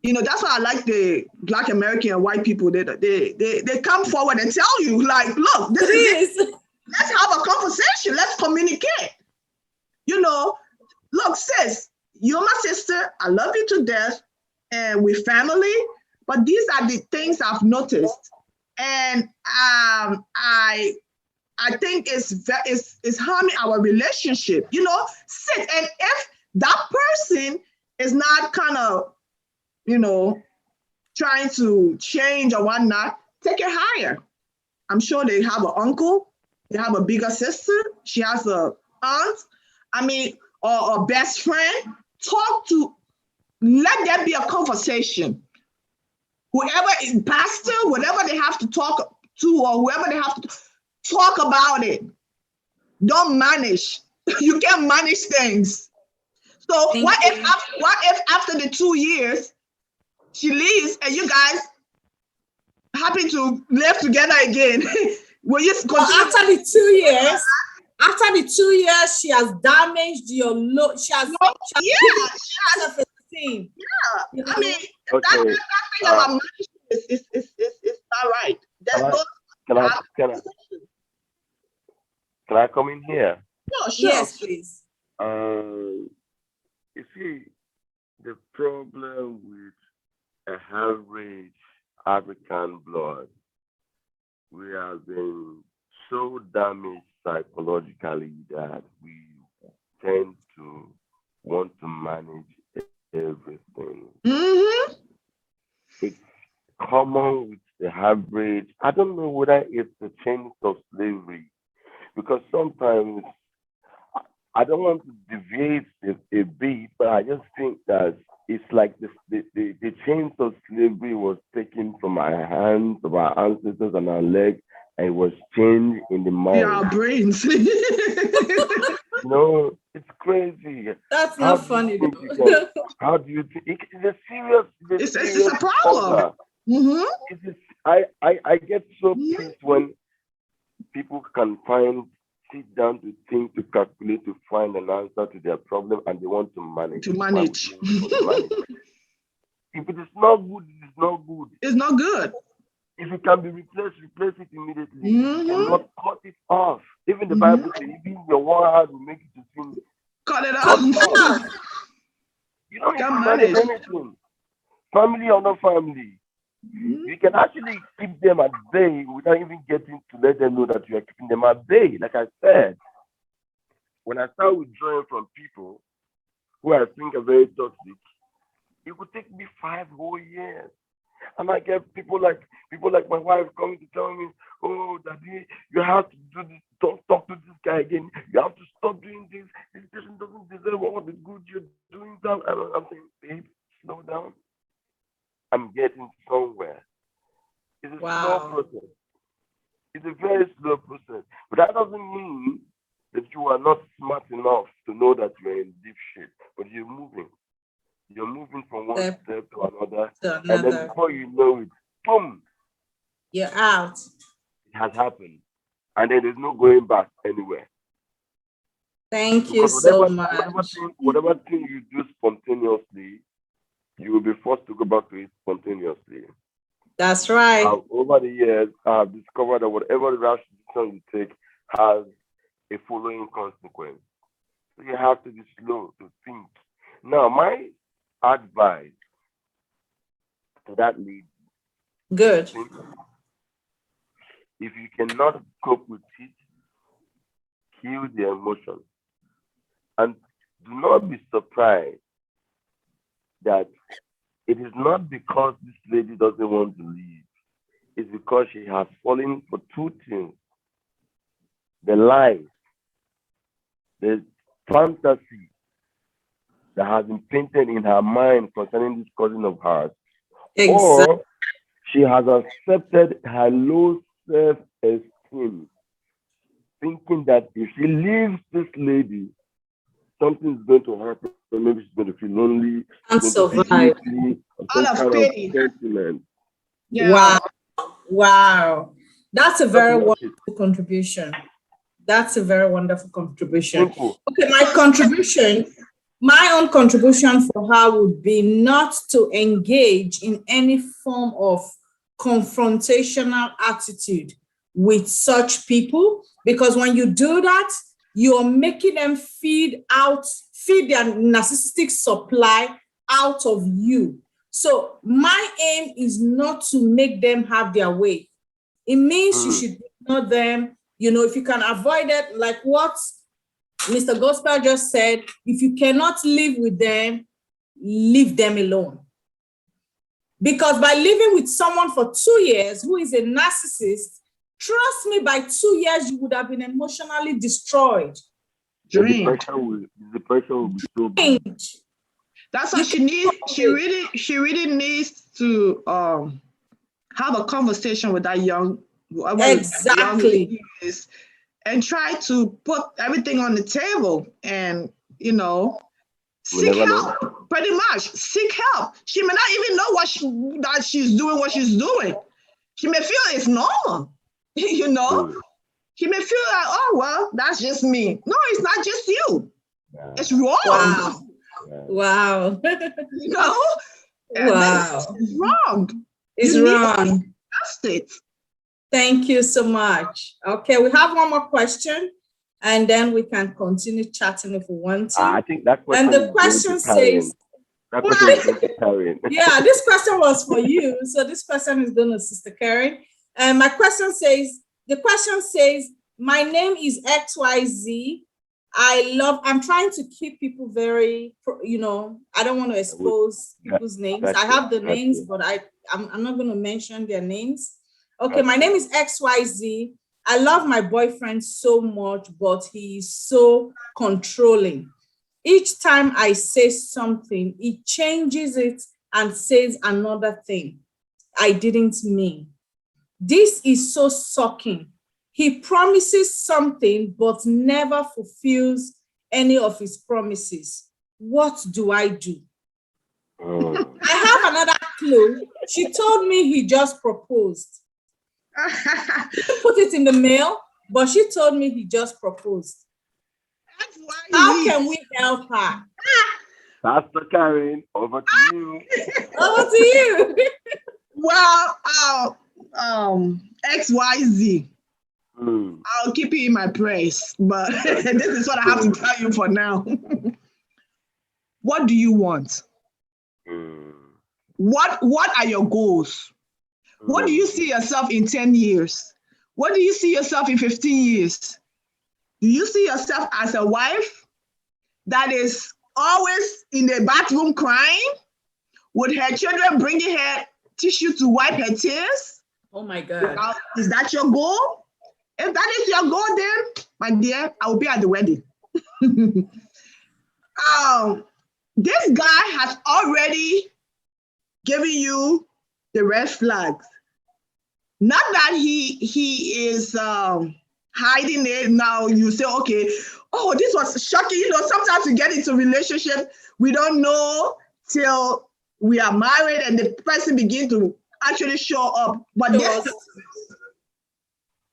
That's why I like the Black American and white people. They come forward and tell you, like, look, this is it. Let's have a conversation. Let's communicate. Look, sis, you're my sister. I love you to death, and we're family. But these are the things I've noticed, and I think it's harming our relationship. Sit, and if that person is not kind of, trying to change or whatnot, take it higher. I'm sure they have an uncle, they have a bigger sister, she has a aunt, or a best friend. Let there be a conversation. Whoever is pastor, whatever they have to talk to, or whoever they have to talk about it. Don't manage. You can't manage things. So what if after the 2 years, she leaves and you guys happen to live together again? Will you continue? After the 2 years, she has damaged your look. She has self-esteem. Yeah. That thing about management is not right. Can I come in here? No, sure. Yes, please. You see, the problem with a average African blood, we have been so damaged psychologically that we tend to want to manage everything. Mm-hmm. It's common with the average. I don't know whether it's the chains of slavery, because sometimes I don't want to deviate a bit, but I just think that it's like the chains of slavery was taken from our hands, of our ancestors and our legs, and it was changed in the mind. Yeah, our brains. It's crazy. That's not funny. How do you think? It's a serious. It's a problem. Mm-hmm. I get so pissed when people can sit down to think, to calculate, to find an answer to their problem, and they want to manage. If it is not good, it is not good. It's not good. If it can be replaced, replace it immediately. Mm-hmm. And not cut it off. Even the Bible says, even your one hand will make it to sin. Cut it off. You don't need to manage anything. Family or no family. You can actually keep them at bay without even getting to let them know that you are keeping them at bay. Like I said, when I start withdrawing from people who I think are very toxic, it would take me 5 whole years. And I get people like my wife coming to tell me, oh, Daddy, you have to do this. Don't talk to this guy again. You have to stop doing this. This person doesn't deserve all the good you're doing. I'm saying, babe, slow down. I'm getting somewhere. It's a slow process. It's a very slow process. But that doesn't mean that you are not smart enough to know that you're in deep shit. But you're moving. You're moving from one step to another. And then before you know it, boom. You're out. It has happened. And then there's no going back anywhere. Thank you so much. Whatever thing you do spontaneously, you will be forced to go back to it spontaneously. That's right. Over the years, I've discovered that whatever rash decision you take has a following consequence. So you have to be slow to think. Now, my advise to that lady, Good. if you cannot cope with it, kill the emotion. And do not be surprised that it is not because this lady doesn't want to leave. It's because she has fallen for two things: the lies, the fantasy that has been painted in her mind concerning this cousin of hers, Exactly. or she has accepted her low self-esteem, thinking that if she leaves this lady, something's going to happen. Maybe she's going to feel lonely, And she's going to survive. feel guilty, or Out some of kind pity. of sentiment. Yeah. Wow. Wow. That's a very Something like it. wonderful contribution. That's a very wonderful contribution. Simple. Okay, my own contribution for her would be not to engage in any form of confrontational attitude with such people, because when you do that, you're making them feed their narcissistic supply out of you. So my aim is not to make them have their way. It means you should ignore them. You know, if you can avoid it, like what Mr. Gospel just said, if you cannot live with them, leave them alone. Because by living with someone for 2 years who is a narcissist, trust me, by 2 years, you would have been emotionally destroyed. The depression will be so big. That's why she really needs to have a conversation with that young Exactly. and try to put everything on the table and, seek help. Pretty much seek help. She may not even know that she's doing what she's doing. She may feel it's normal, She may feel like, oh, well, that's just me. No, it's not just you. Yeah. It's wrong. Wow. Wow. Wow. It's wrong. It's wrong. That's it. Thank you so much. Okay, we have one more question, and then we can continue chatting if we want to. I think that question. And the question says, that question is going to Karen. Yeah, this question was for you. So this question is going to Sister Karen. And the question says, my name is XYZ. I'm trying to keep people very, I don't want to expose people's names. I have the names, but I'm not going to mention their names. Okay, my name is XYZ. I love my boyfriend so much, but he is so controlling. Each time I say something, he changes it and says another thing I didn't mean. This is so sucking. He promises something, but never fulfills any of his promises. What do I do? I have another clue. She told me he just proposed. She put it in the mail, but she told me he just proposed. How can we help her? Pastor Karen, over to you. Over to you. Well, XYZ. I'll keep you in my praise, but this is what I have to tell you for now. What do you want? What are your goals? What do you see yourself in 10 years? What do you see yourself in 15 years? Do you see yourself as a wife that is always in the bathroom crying with her children bringing her tissue to wipe her tears? Oh my God. Is that your goal? If that is your goal, then, my dear, I will be at the wedding. This guy has already given you the red flags. Not that he is hiding it. Now you say, okay, oh, this was shocking. Sometimes we get into a relationship, we don't know till we are married and the person begins to actually show up. But this,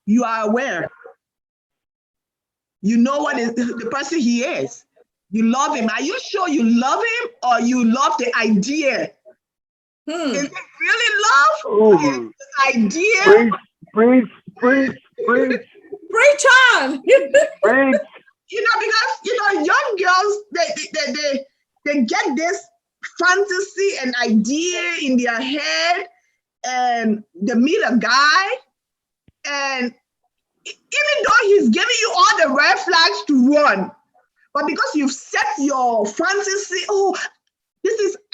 you are aware. You know what is the person he is. You love him. Are you sure you love him or you love the idea? Is it really love? Or is it the idea? Preach on. Preach. Because young girls they get this fantasy and idea in their head, and they meet a guy, and even though he's giving you all the red flags to run, but because you've set your fantasy, oh,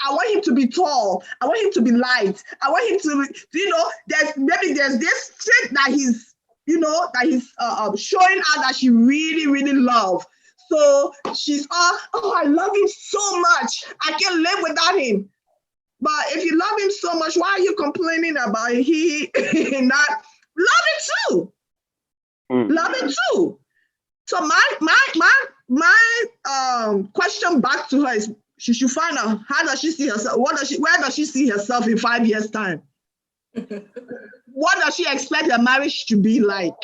I want him to be tall. I want him to be light. I want him to, there's this trait that he's, showing out that she really, really loves. So she's, oh, I love him so much. I can't live without him. But if you love him so much, why are you complaining about he not? Love it too. Love it too. So my question back to her is, she should find out, how does she see herself? Where does she see herself in 5 years' time? What does she expect her marriage to be like?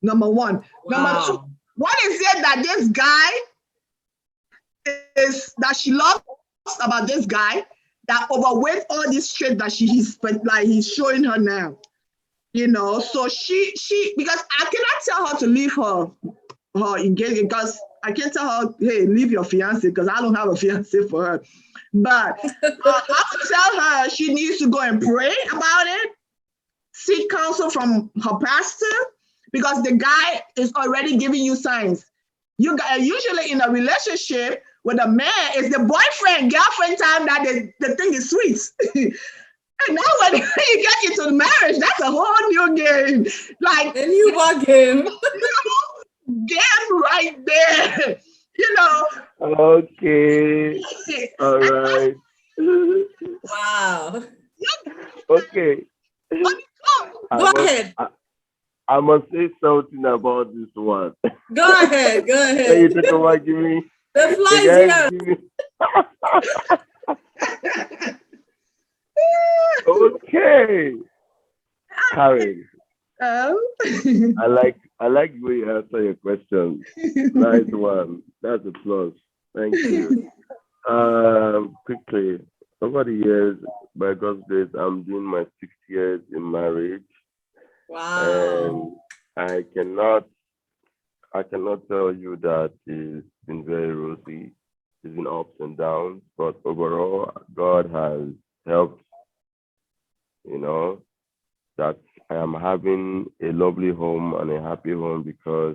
Number one. Wow. Number two, what is it that this guy is, that she loves about this guy, that overweight all these traits that he's showing her now? So she because I cannot tell her to leave her engagement, because I can't tell her, hey, leave your fiance, because I don't have a fiance for her. But I would tell her she needs to go and pray about it, seek counsel from her pastor, because the guy is already giving you signs. You guys usually in a relationship with a man, it's the boyfriend, girlfriend time that the thing is sweet. And now when you get into the marriage, that's a whole new game. Like a new ball game. Game right there. Okay. All right. Wow. Okay. Go ahead. I must say something about this one. Go ahead. Can you take over, Jimmy? The flies here. Okay. Karen. I like the way you answer your question. Nice one. That's a plus. Thank you. Quickly, over the years, by God's grace, I'm doing my 6 years in marriage. Wow. And I cannot tell you that it's been very rosy. It's been ups and downs, but overall, God has helped. That I am having a lovely home and a happy home, because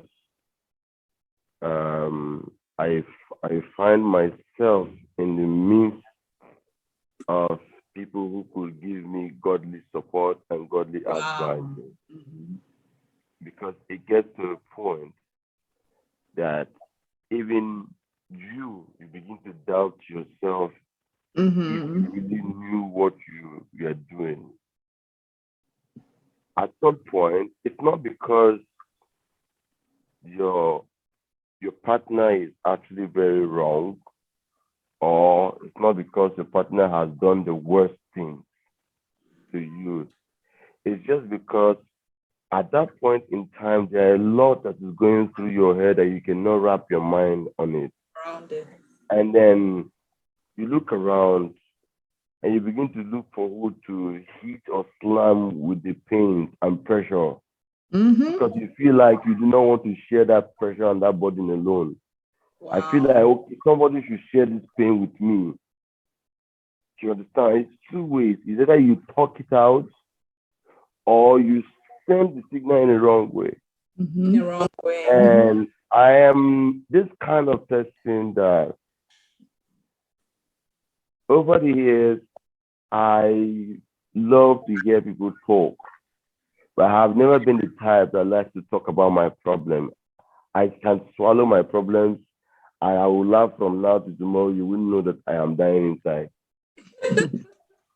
I find myself in the midst of people who could give me godly support and godly advice. Because it gets to a point that even you begin to doubt yourself if you really knew what you are doing. At some point, it's not because your partner is actually very wrong, or it's not because your partner has done the worst thing to you. It's just because at that point in time, there are a lot that is going through your head that you cannot wrap your mind on it. And then you look around and you begin to look for who to hit or slam with the pain and pressure. Because you feel like you do not want to share that pressure and that burden alone. Wow. I feel like, okay, somebody should share this pain with me. Do you understand? It's two ways. It's either you talk it out or you send the signal in the wrong way. In the wrong way. And I am this kind of person that over the years, I love to hear people talk, but I have never been the type that likes to talk about my problem. I can swallow my problems, and I will laugh from now to tomorrow. You will know that I am dying inside.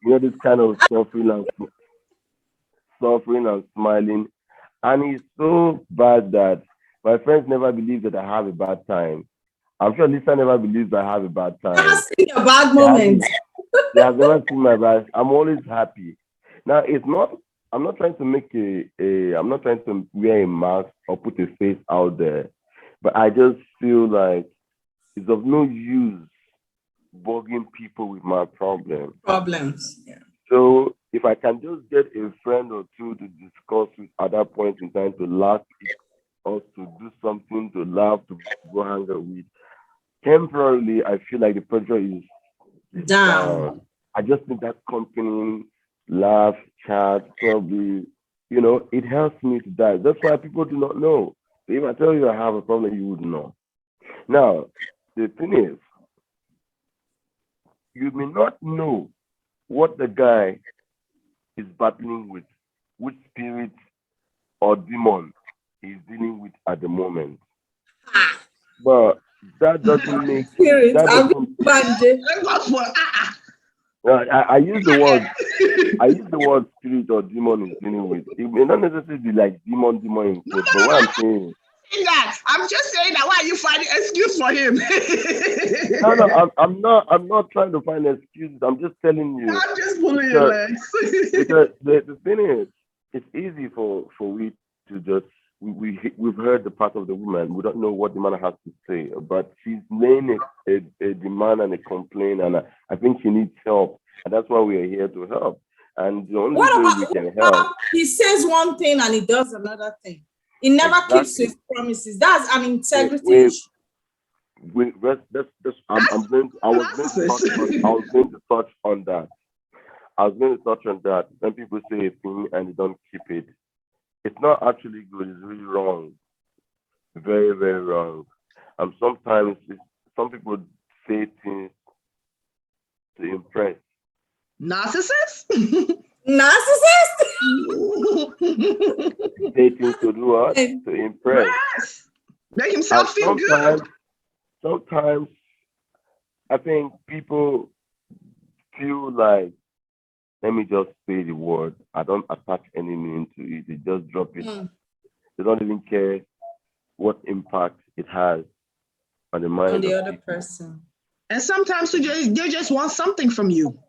This kind of suffering and smiling. And it's so bad that my friends never believe that I have a bad time. I'm sure Lisa never believes I have a bad time. Never seen a bad moment. They have never seen my bad. I'm always happy. Now, I'm not trying to I'm not trying to wear a mask or put a face out there, but I just feel like it's of no use bugging people with my problems. Yeah. So if I can just get a friend or two to discuss with at that point in time, to laugh or to do something, to laugh, to go hang out with, temporarily, I feel like the pressure is Down. I just need that company, laugh, chat, probably, you know, it helps me to die. That's why people do not know. So if I tell you I have a problem, you would know. Now, the thing is, you may not know what the guy is battling with, which spirit or demon he's dealing with at the moment. But that doesn't make Spirit, that I'm doesn't. I use the word spirit or demon is dealing with. It may not necessarily be like demon in quote, but what I'm saying. I'm just saying that. Why are you finding excuse for him? No, I'm not trying to find excuses. I'm just telling you. I'm just pulling your legs. Because the thing is, it's easy for we to just we've heard the part of the woman. We don't know what the man has to say, but she's laying a demand and a complaint, and I think she needs help, and that's why we are here to help. And the only way we can help. He says one thing and he does another thing. He never keeps his promises. That's an integrity issue. I was going to touch on that. When people say a thing and they don't keep it, it's not actually good. It's really wrong. Very, very wrong. Sometimes some people say things to impress. Narcissist? Narcissist? Say things to do what? To impress. Make himself feel good. Sometimes I think people feel like, let me just say the word. I don't attach any meaning to it. They just drop it. They don't even care what impact it has on the mind of the other people. person. And sometimes they just want something from you.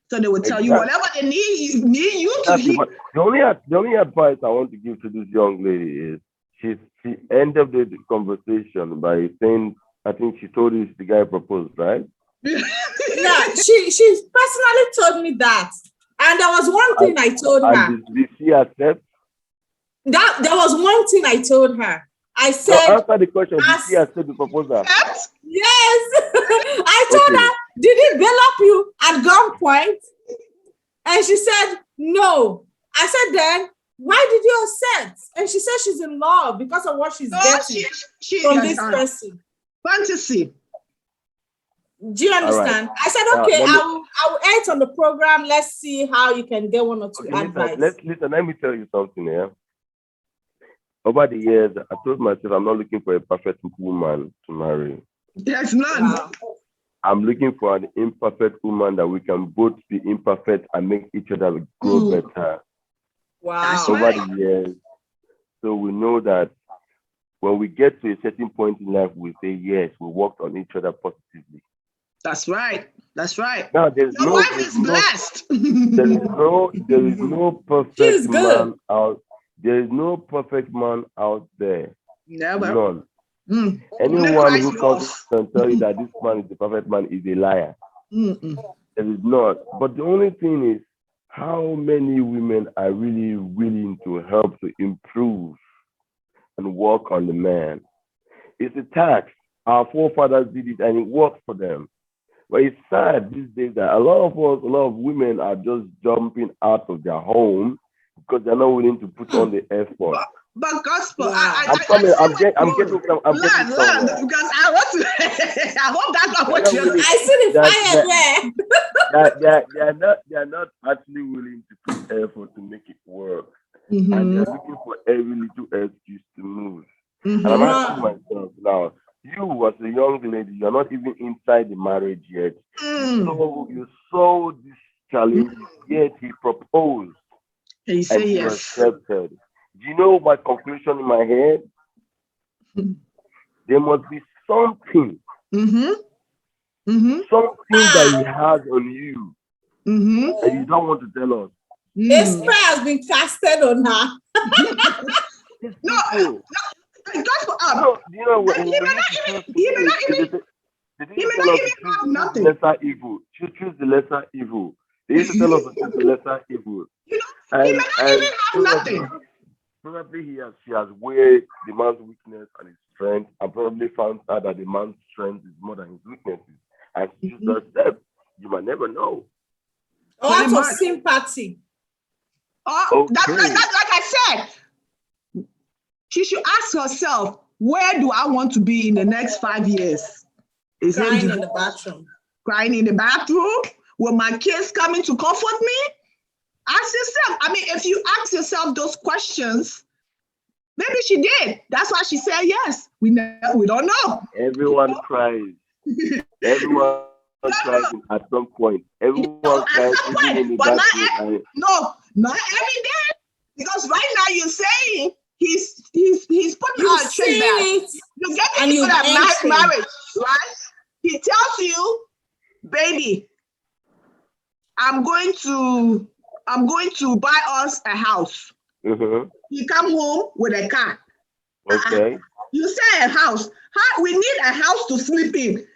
So they will tell you whatever they need you to hear. The only advice I want to give to this young lady is she ended the conversation by saying, I think she told you the guy proposed, right? Yeah, she personally told me that. And there was one thing I told her. Did she accept? There was one thing I told her. I said, so answer the question, did she accept the proposal? Yes. I told her, did he develop you at gunpoint? And she said, no. I said, then why did you accept? And she said she's in love because of what she's getting from this person. Fantasy. Do you understand? Right. I said, okay, I will add on the program. Let's see how you can get one or two advice. Let me tell you something here. Over the years, I told myself I'm not looking for a perfect woman to marry. There's none. Wow. I'm looking for an imperfect woman that we can both be imperfect and make each other grow better. Wow. Over the years. So we know that when we get to a certain point in life, we say, yes, we worked on each other positively. That's right. That's right. Now, your wife is blessed. There is no perfect man out. There is no perfect man out there. Never. None. Anyone who comes and tell you that this man is the perfect man is a liar. There is not. But the only thing is, how many women are really willing to help to improve and work on the man? It's a task. Our forefathers did it and it worked for them. But it's sad these days that a lot of women are just jumping out of their home because they're not willing to put on the effort. But gospel, I'm getting because I want to. I hope that's not what you're. I see the fire there. They are not actually willing to put effort to make it work, and they're looking for every little excuse to move. And I'm asking myself now, you as a young lady, you're not even inside the marriage yet. You saw this challenge, yet he proposed. He said yes. Accepted. Do you know my conclusion in my head? There must be something. Something that he has on you. And you don't want to tell us. A spell has been casted on her. No. You know what? Nothing. Lesser evil. Choose the lesser evil. They used to tell us to choose the lesser evil. He may not even have nothing. Probably she has weighed the man's weakness and his strength, and probably found out that the man's strength is more than his weaknesses. And she just accept, You might never know. Or out of sympathy. Oh, that's like I said. She should ask herself, where do I want to be in the next 5 years? Is Crying it in the bathroom. Crying in the bathroom? Will my kids coming to comfort me? Ask yourself. I mean, if you ask yourself those questions, maybe she did. That's why she said yes. We don't know. Everyone cries. Everyone cries at some point. Everyone cries even in the bathroom. Not every day. Because right now you're saying he's putting out a trick that you get into that marriage, right? He tells you, baby, I'm going to buy us a house. Mm-hmm. You come home with a car. Okay. You say a house. We need a house to sleep in.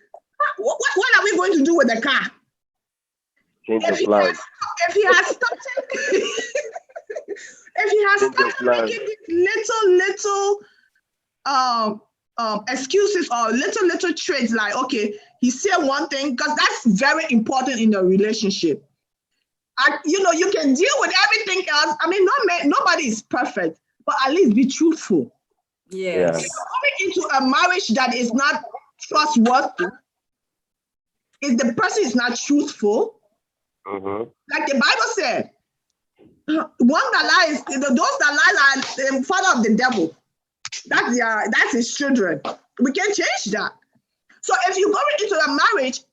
What are we going to do with the car? Change the plan. If he has started making these little excuses or little traits, like, okay, he said one thing, because that's very important in a relationship. You can deal with everything else. I mean, nobody is perfect, but at least be truthful. Yes. If you're coming into a marriage that is not trustworthy, if the person is not truthful, like the Bible said, one that lies, those that lie are the father of the devil. That's his children. We can't change that. So if you're going into a marriage,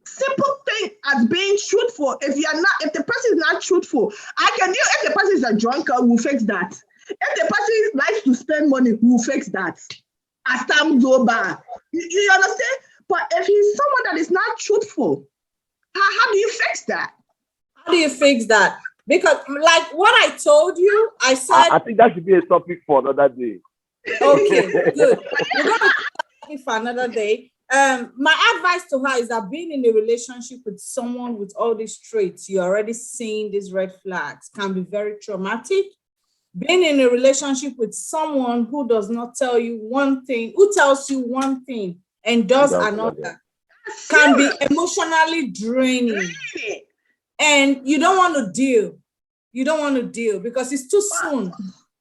simple thing as being truthful. If the person is not truthful, I can deal. If the person is a drunkard, we'll fix that. If the person likes to spend money, we'll fix that. As time go by, you understand? But if he's someone that is not truthful, how do you fix that? How do you fix that? Because, like what I told you, I said. I think that should be a topic for another day. Okay, good. We're going to talk it for another day. My advice to her is that being in a relationship with someone with all these traits, you're already seeing these red flags, can be very traumatic. Being in a relationship with someone who does not tell you one thing, who tells you one thing and does another, can be emotionally draining. And you don't want to deal. You don't want to deal because it's too soon.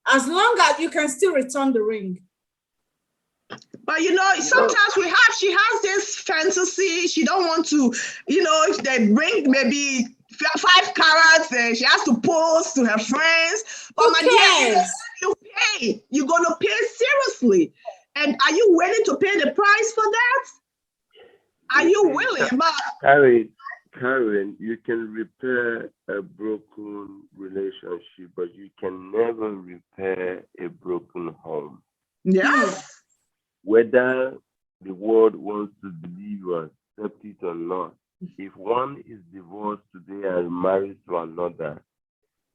As long as you can still return the ring. But sometimes she has this fantasy. She don't want to, if they bring maybe 5 carats, she has to post to her friends. But my dear, you pay. You're gonna pay seriously. And are you willing to pay the price for that? Are you willing? Karen, you can repair a broken relationship, but you can never repair a broken home. Yes. Whether the world wants to believe or accept it or not, if one is divorced today and married to another,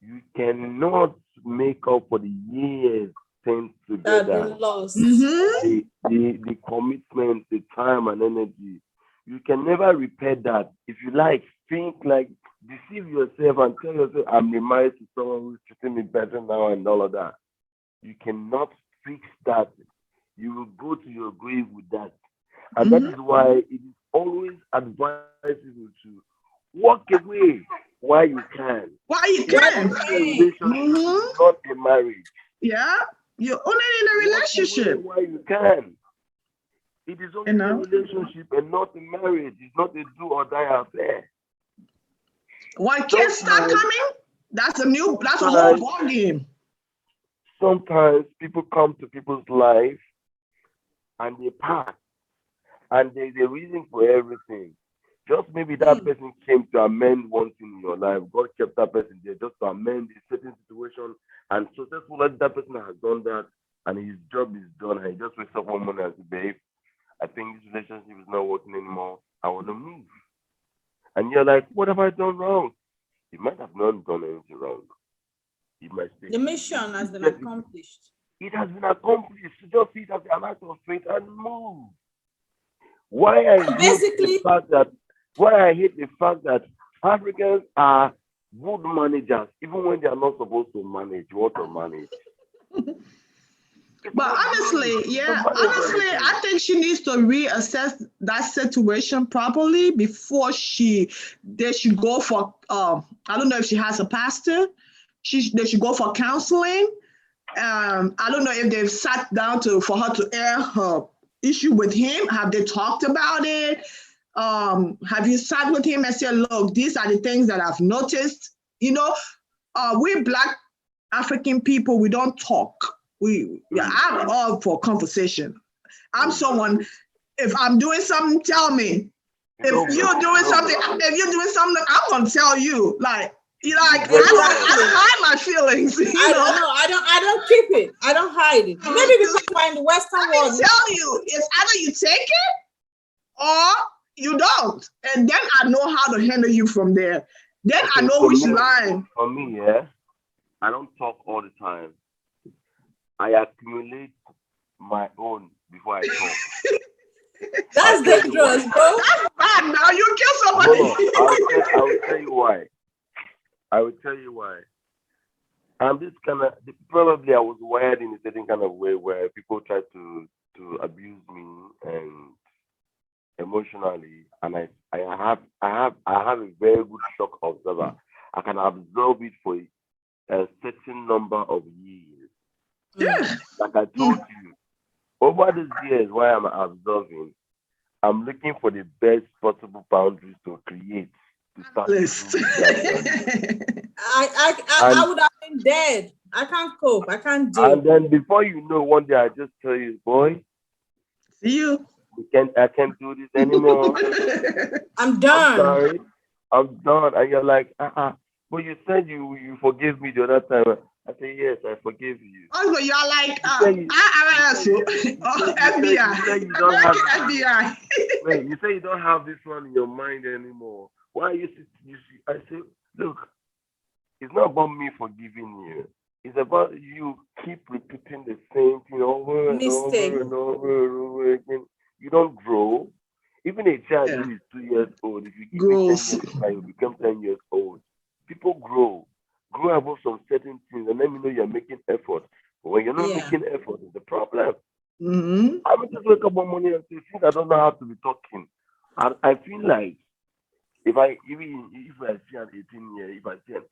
you cannot make up for the years spent together. The commitment, the time and energy. You can never repair that. If you deceive yourself and tell yourself, I'm remarried to someone who's treating me better now and all of that. You cannot fix that. You will go to your grave with that. And that is why it is always advisable to walk away while you can. While you can. A relationship, not a marriage. Yeah, you're only in a relationship. While you can. It is only a relationship and not a marriage. It's not a do or die affair. When kids start coming, that's a whole ball game. Sometimes people come to people's life and they pass. And there's a reason for everything. Just maybe that person came to amend one thing in your life. God kept that person there just to amend a certain situation. And successfully that person has done that and his job is done. And he just wakes up one morning and says, babe, I think this relationship is not working anymore. I want to move. And you're like, what have I done wrong? You might have not done anything wrong. You might say, the mission has been accomplished. It has been accomplished. Just see it as an act of faith and move. Why I hate the fact that Africans are good managers, even when they are not supposed to manage, what to manage. But honestly, I think she needs to reassess that situation properly before they should go for I don't know if she has a pastor. They should go for counseling. I don't know if they've sat down for her to air her issue with him. Have they talked about it? Have you sat with him and said, look, these are the things that I've noticed? You know, we Black African people, we don't talk. I'm all for conversation. I'm someone, if I'm doing something, tell me. If you're doing something, I'm gonna tell you. Like, I don't hide my feelings. I don't keep it. I don't hide it. Maybe because we're in the Western world. I tell you, it's either you take it or you don't, and then I know how to handle you from there. Then I know which line. For me, yeah, I don't talk all the time. I accumulate my own before I talk. That's dangerous, bro. That's bad now. You kill somebody. No, I will tell you why. I will tell you why. I'm this kind of, probably I was wired in a certain kind of way where people try to abuse me and emotionally, and I have a very good shock observer. I can absorb it for a certain number of years. Yeah. Like I told you, over these years, while I'm observing, I'm looking for the best possible boundaries to create to start. I would have been dead. I can't cope. I can't deal. And then before you know, one day I just tell you, boy, see you. I can't do this anymore. I'm done. I'm sorry. I'm done. And you're like, but you said you forgive me the other time. I say, yes, I forgive you. Also, you're like, FBI. FBI. Wait, you say you don't have this one in your mind anymore. Why you see? I say, look, it's not about me forgiving you. It's about you keep repeating the same thing over and over and over again. You don't grow. Even a child who is 2 years old, if you give grows, 10 years, you become 10 years old. People grow about some certain things, and let me know you're making effort. But when you're not making effort, it's the problem. I would just wake up one morning and say, since I don't know how to be talking, I feel like if I see an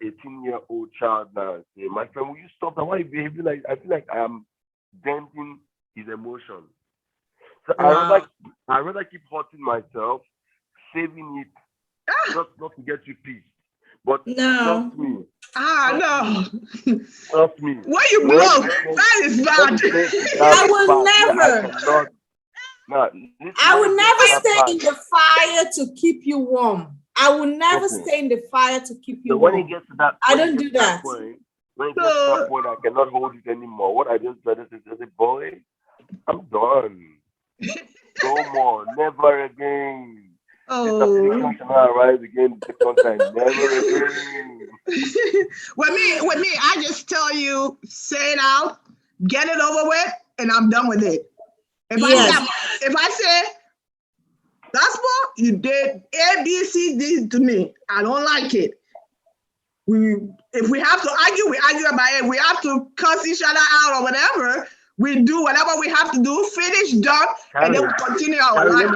18-year-old child now and say, my friend, will you stop that? Why are you behaving like? I feel like I am denting his emotion. So I rather keep hurting myself, saving it, just not to get you pissed. But trust me. No. Trust me. When you blow, that is bad. I will never. I will never stay in the fire to keep you warm. I will never stay in the fire to keep you warm. When it gets to that, I don't do that. When it gets to that point, I cannot hold it anymore. What I just said is, I say, boy, I'm done. No more, never again. This application shall not arise again the second time. Never again. With me, I just tell you, say it out, get it over with, and I'm done with it. If I say, gospel, you did A, B, C, D to me. I don't like it. If we have to argue, we argue about it. We have to cuss each other out or whatever. We do whatever we have to do, finish, done, and then we continue our life.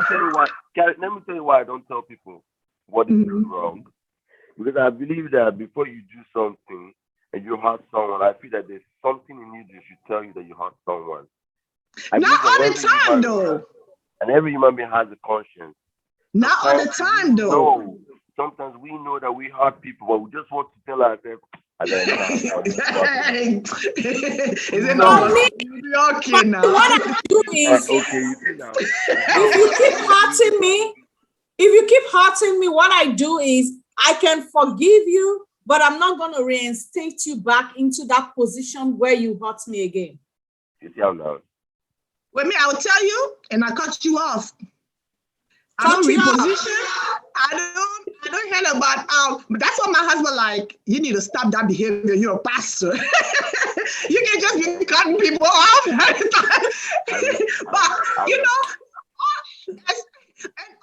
Let me tell you why I don't tell people what is wrong. Because I believe that before you do something and you hurt someone, I feel that there's something in you that should tell you that you hurt someone. Not all the time, though. And every human being has a conscience. Not all the time, though. No. Sometimes we know that we hurt people, but we just want to tell ourselves, is it not okay now? What I do is, if you keep hurting me, what I do is I can forgive you, but I'm not going to reinstate you back into that position where you hurt me again. You see how now? With me, I will tell you, and I cut you off. I don't reposition. I don't hear about but that's what my husband like. You need to stop that behavior. You're a pastor. You can just be cutting people off. But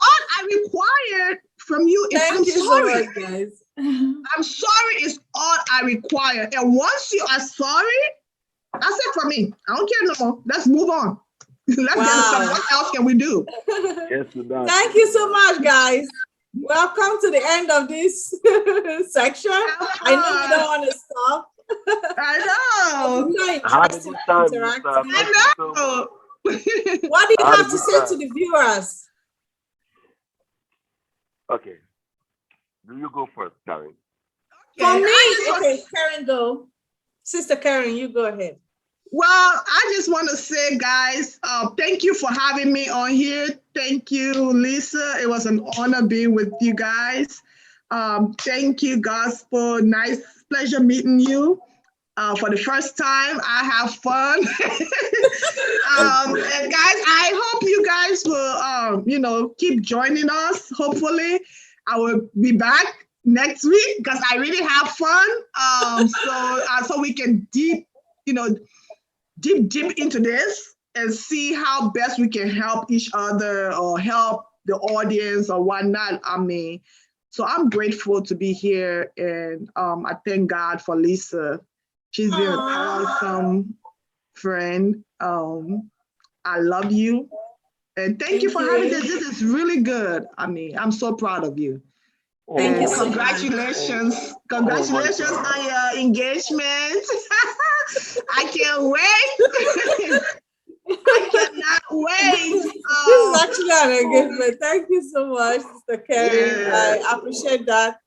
all I require from you is I'm sorry. So much, guys. I'm sorry is all I require. And once you are sorry, That's it for me. I don't care no more. Let's move on. Let's get to some. What else can we do? Yes, Thank you so much, guys. Welcome to the end of this section. I know we don't want to stop. I know. How did you sound? I know. What do you have to say to the viewers? Okay. Do you go first, Karen? For me, okay, Karen, go. Sister Karen, you go ahead. Well, I just want to say, guys, thank you for having me on here. Thank you, Lisa. It was an honor being with you guys. Thank you, Gospel. Nice pleasure meeting you. For the first time, I have fun. And guys, I hope you guys will, keep joining us. Hopefully, I will be back next week because I really have fun. So we can deep into this and see how best we can help each other or help the audience or whatnot. So I'm grateful to be here, and I thank God for Lisa. She's been an awesome friend. I love you. And thank you for having this. This is really good. I'm so proud of you. Thank you so Congratulations. much. Congratulations on your engagement. I can't wait. I cannot wait. This is actually an engagement. Thank you so much, Sister Karen. Yeah. I appreciate that.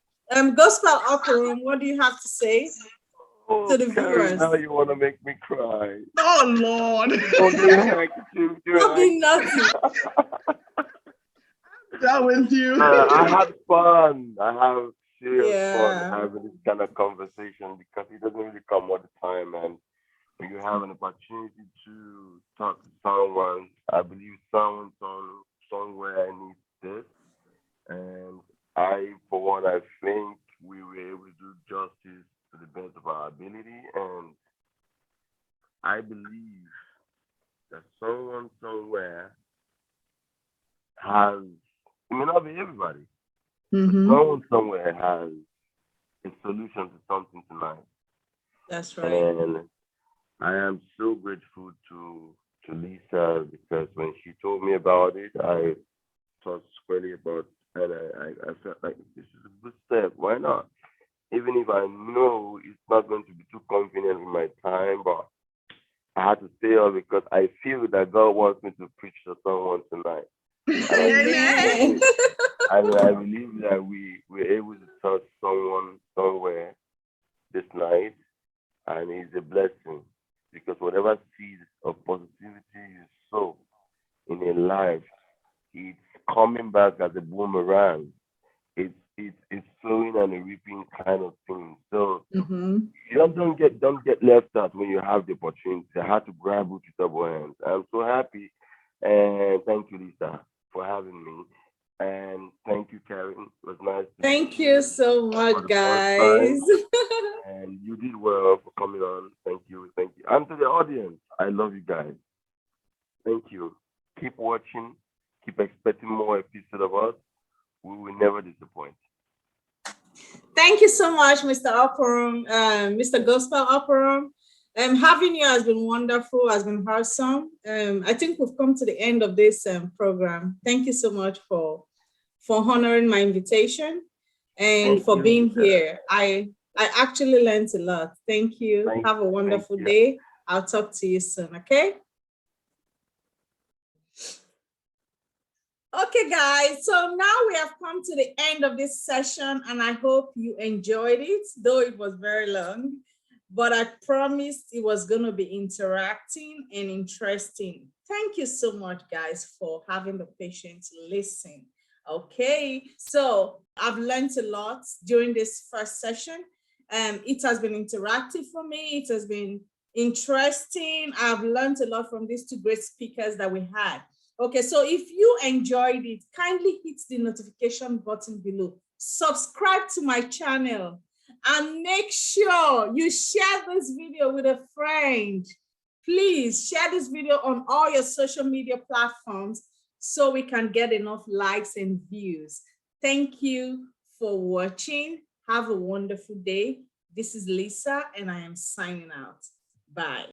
Gospel Upper Room, what do you have to say to the viewers? Now you want to make me cry. Oh, Lord. Don't be naughty. That was you. I had fun. I have serious fun having this kind of conversation because it doesn't really come all the time. And when you have an opportunity to talk to someone, I believe someone's somewhere needs this. And for one, I think we were able to do justice to the best of our ability. And I believe that someone somewhere has, it may not be everybody, but someone somewhere has a solution to something tonight. That's right. And I am so grateful to Lisa because when she told me about it, I thought squarely about it, and I felt like this is a good step. Why not? Even if I know it's not going to be too convenient with my time, but I had to stay on because I feel that God wants me to preach to someone tonight. And I believe that we were able to touch someone somewhere this night, and it's a blessing because whatever seed of positivity you sow in a life, it's coming back as a boomerang. It's sowing and a reaping kind of thing. So you don't get left out when you have the opportunity. I had to grab it with double hands. I'm so happy, and thank you, Lisa, for having me. And thank you, Karen. It was nice. Thank you so much, guys. And you did well for coming on. Thank you. Thank you. And to the audience, I love you guys. Thank you. Keep watching. Keep expecting more episodes of us. We will never disappoint. Thank you so much, Mr. Operum, Mr. Gospel Operum. Having you has been wonderful, has been awesome. I think we've come to the end of this program. Thank you so much for honoring my invitation and for being here. I actually learned a lot. Thank you. Have a wonderful day. I'll talk to you soon, okay? Okay, guys, so now we have come to the end of this session, and I hope you enjoyed it, though it was very long, but I promised it was going to be interacting and interesting. Thank you so much, guys, for having the patience to listen. Okay, so I've learned a lot during this first session. It has been interactive for me. It has been interesting. I've learned a lot from these two great speakers that we had. Okay, so if you enjoyed it, kindly hit the notification button below. Subscribe to my channel and make sure you share this video with a friend. Please share this video on all your social media platforms so we can get enough likes and views. Thank you for watching. Have a wonderful day. This is Lisa, and I am signing out. Bye.